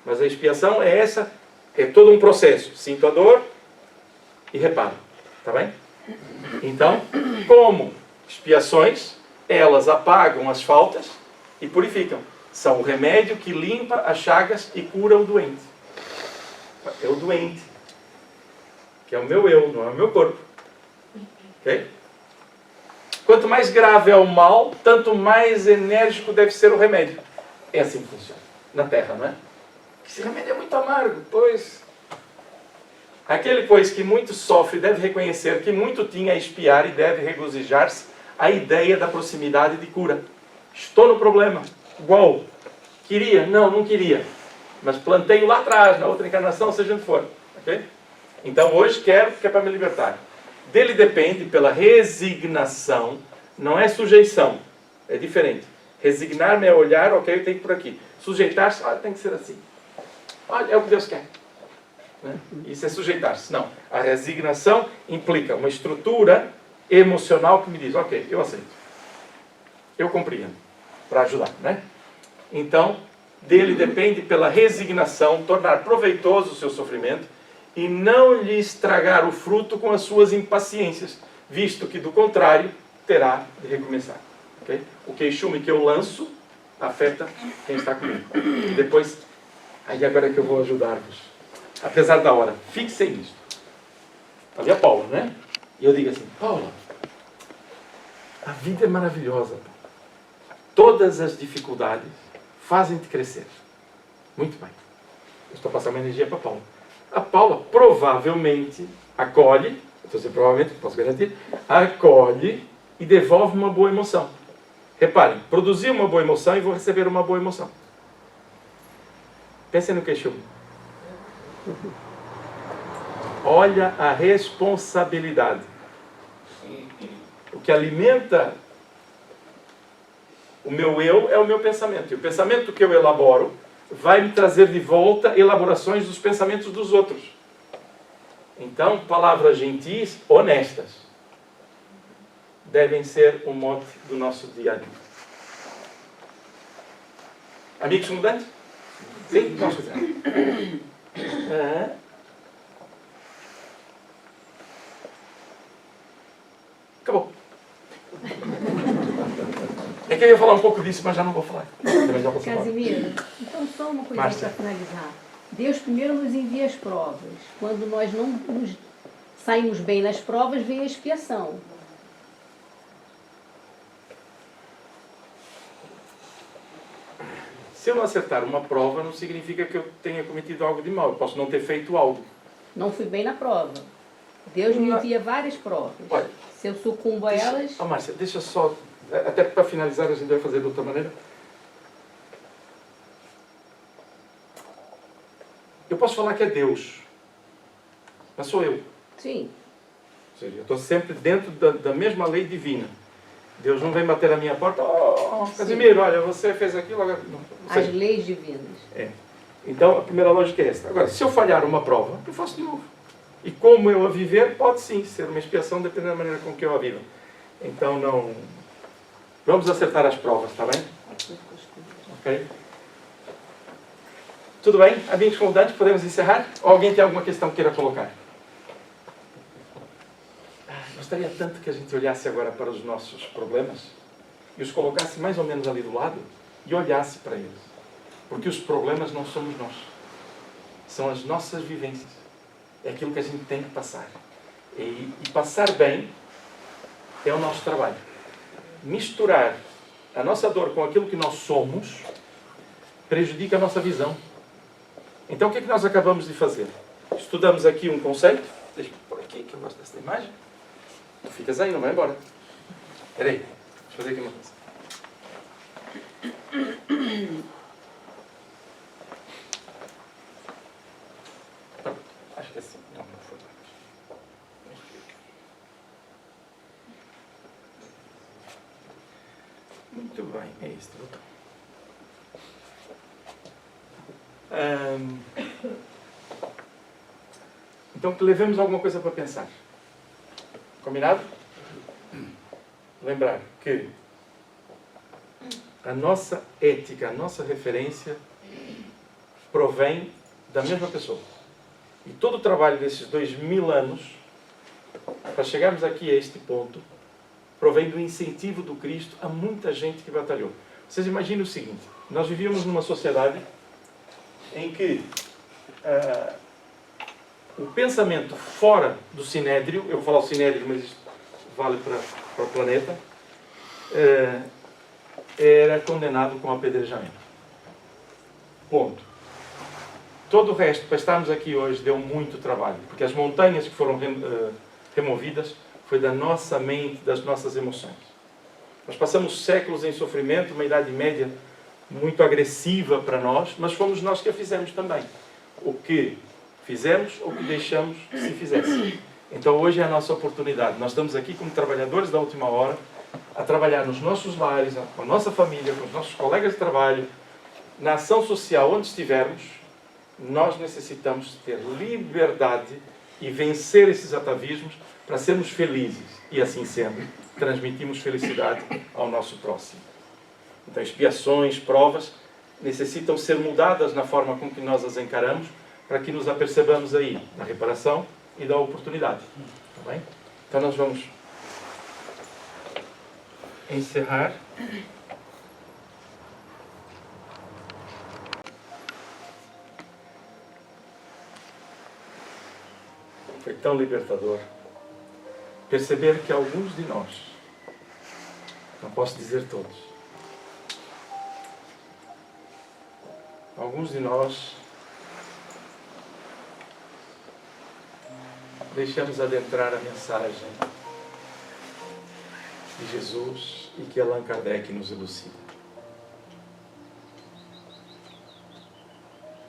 Mas a expiação é essa, é todo um processo. Sinto a dor e reparo. Está bem? Então, como expiações, elas apagam as faltas e purificam. São o remédio que limpa as chagas e cura o doente. É o doente, que é o meu eu, não é o meu corpo. Ok? Quanto mais grave é o mal, tanto mais enérgico deve ser o remédio. É assim que funciona. Na Terra, não é? Esse remédio é muito amargo, pois... Aquele, pois, que muito sofre deve reconhecer que muito tinha a expiar e deve regozijar-se a ideia da proximidade de cura. Estou no problema. Igual. Queria? Não queria. Mas plantei lá atrás, na outra encarnação, seja onde for. Okay? Então hoje quero, porque é para me libertar. Dele depende pela resignação, não é sujeição. É diferente. Resignar-me é olhar, ok, eu tenho que ir por aqui. Sujeitar-se, olha, tem que ser assim. Olha, é o que Deus quer. Né? Isso é sujeitar-se. Não. A resignação implica uma estrutura emocional que me diz, ok, eu aceito. Eu compreendo. Para ajudar, né? Então, dele depende pela resignação, tornar proveitoso o seu sofrimento e não lhe estragar o fruto com as suas impaciências, visto que, do contrário, terá de recomeçar. Okay? O queixume que eu lanço afeta quem está comigo. E depois, aí agora é que eu vou ajudar-vos. Apesar da hora, fixem nisto. Ali a Paula, né? E eu digo assim, Paula, a vida é maravilhosa. Todas as dificuldades fazem-te crescer. Muito bem. Eu estou passando uma energia para a Paula. A Paula provavelmente acolhe, estou dizendo provavelmente, posso garantir, acolhe e devolve uma boa emoção. Reparem, produzi uma boa emoção e vou receber uma boa emoção. Pensem no queixume. Olha a responsabilidade. O que alimenta o meu eu é o meu pensamento. E o pensamento que eu elaboro vai me trazer de volta elaborações dos pensamentos dos outros. Então, palavras gentis, honestas, devem ser o mote do nosso dia a dia. Amigos mudantes? Sim? Vamos fazer. Acabou. É que eu ia falar um pouco disso, mas já não vou falar. Casimiro, então só uma coisa para finalizar. Deus primeiro nos envia as provas. Quando nós não nos saímos bem nas provas, vem a expiação. Se eu não acertar uma prova, não significa que eu tenha cometido algo de mal. Eu posso não ter feito algo. Não fui bem na prova. Deus me envia várias provas. Olha, se eu sucumbo a elas... Márcia, deixa só... Até para finalizar, a gente vai fazer de outra maneira. Eu posso falar que é Deus. Mas sou eu. Sim. Ou seja, eu estou sempre dentro da mesma lei divina. Deus não vem bater na minha porta. Casimiro, olha, você fez aquilo. Agora... Não, as leis divinas. É. Então, a primeira lógica é essa. Agora, se eu falhar uma prova, eu faço de novo. E como eu a viver, pode sim ser uma expiação, dependendo da maneira com que eu a vivo. Então, não... Vamos acertar as provas, está bem? Ok? Tudo bem? Amigos convidados, podemos encerrar? Ou alguém tem alguma questão que queira colocar? Gostaria tanto que a gente olhasse agora para os nossos problemas e os colocasse mais ou menos ali do lado e olhasse para eles. Porque os problemas não somos nós. São as nossas vivências. É aquilo que a gente tem que passar. E passar bem é o nosso trabalho. Misturar a nossa dor com aquilo que nós somos prejudica a nossa visão. Então o que é que nós acabamos de fazer? Estudamos aqui um conceito. Deixa-me pôr aqui que eu gosto dessa imagem. Tu ficas aí, não vai embora. Espera aí. Deixa eu fazer aqui uma coisa. Pronto. Acho que é assim. Não foi. Muito bem. É este botão. Então que levemos alguma coisa para pensar. Combinado? Lembrar que a nossa ética, a nossa referência provém da mesma pessoa. E todo o trabalho desses 2000 anos, para chegarmos aqui a este ponto, provém do incentivo do Cristo a muita gente que batalhou. Vocês imaginem o seguinte, nós vivíamos numa sociedade em que o pensamento fora do sinédrio, eu vou falar o sinédrio, mas isto vale para o planeta, era condenado com apedrejamento. Ponto. Todo o resto, para estarmos aqui hoje, deu muito trabalho, porque as montanhas que foram removidas foi da nossa mente, das nossas emoções. Nós passamos séculos em sofrimento, uma Idade Média muito agressiva para nós, mas fomos nós que a fizemos também. O que fizemos, o que deixamos que se fizesse. Então hoje é a nossa oportunidade. Nós estamos aqui como trabalhadores da última hora, a trabalhar nos nossos lares, com a nossa família, com os nossos colegas de trabalho, na ação social onde estivermos. Nós necessitamos ter liberdade e vencer esses atavismos para sermos felizes. E assim sendo, transmitimos felicidade ao nosso próximo. Então, expiações, provas, necessitam ser mudadas na forma com que nós as encaramos, para que nos apercebamos aí da reparação e da oportunidade. Tá bem? Então, nós vamos encerrar. Foi tão libertador perceber que alguns de nós, não posso dizer todos, alguns de nós deixamos adentrar a mensagem de Jesus e que Allan Kardec nos elucida.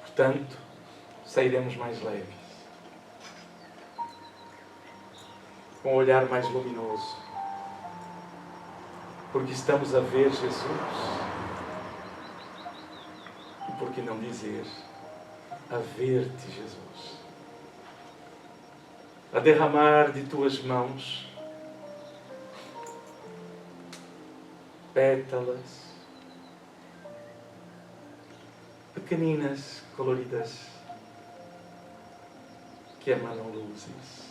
Portanto, sairemos mais leves, com um olhar mais luminoso, porque estamos a ver Jesus, e por que não dizer, a ver-te, Jesus, a derramar de tuas mãos pétalas pequeninas, coloridas, que emanam luzes.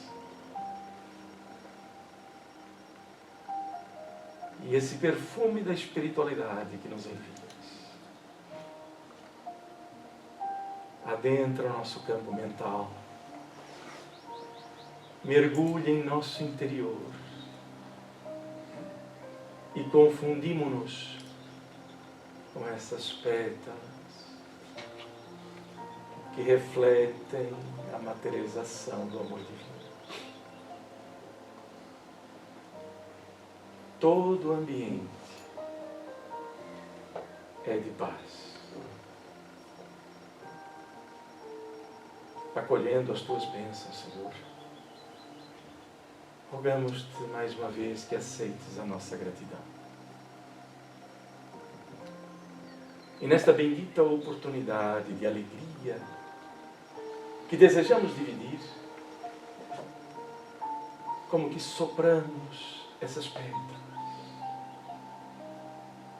E esse perfume da espiritualidade que nos envias adentra o nosso campo mental, mergulha em nosso interior e confundimos-nos com essas pétalas que refletem a materialização do amor divino. Todo o ambiente é de paz. Acolhendo as tuas bênçãos, Senhor, rogamos-te mais uma vez que aceites a nossa gratidão. E nesta bendita oportunidade de alegria que desejamos dividir, como que sopramos essas pétalas.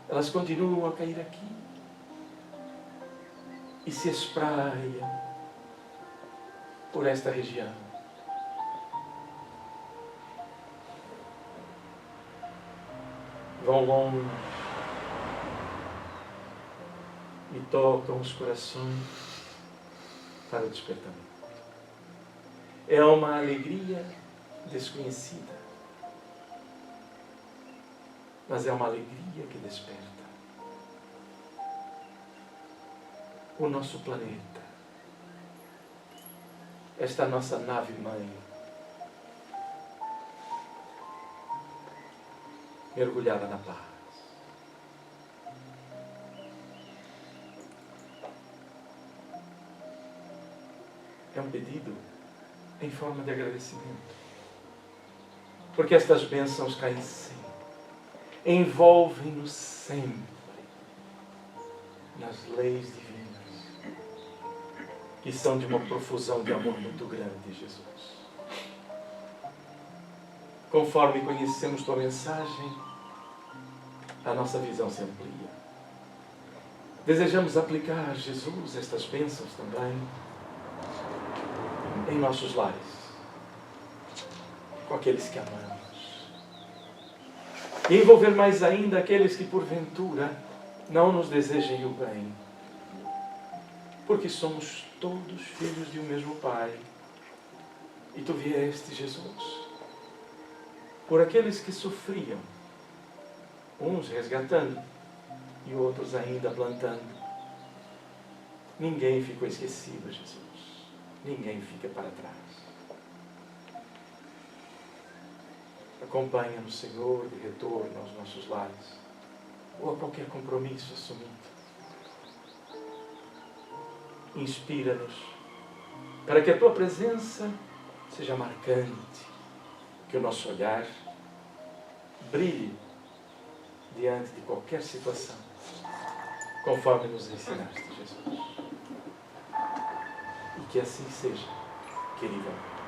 Elas continuam a cair aqui e se espraiam por esta região. Vão longe e tocam os corações para o despertamento. É uma alegria desconhecida, mas é uma alegria que desperta. O nosso planeta, esta nossa nave-mãe, mergulhada na paz. É um pedido em forma de agradecimento, porque estas bênçãos caem sempre, envolvem-nos sempre nas leis divinas, que são de uma profusão de amor muito grande, Jesus. Conforme conhecemos tua mensagem, a nossa visão se amplia. Desejamos aplicar, Jesus, estas bênçãos também em nossos lares, com aqueles que amamos. E envolver mais ainda aqueles que, porventura, não nos desejem o bem. Porque somos todos filhos de um mesmo Pai. E tu vieste, Jesus, por aqueles que sofriam, uns resgatando e outros ainda plantando. Ninguém ficou esquecido, Jesus. Ninguém fica para trás. Acompanha-nos, Senhor, de retorno aos nossos lares, ou a qualquer compromisso assumido. Inspira-nos, para que a Tua presença seja marcante, que o nosso olhar brilhe diante de qualquer situação, conforme nos ensinaste, Jesus. E que assim seja, querido.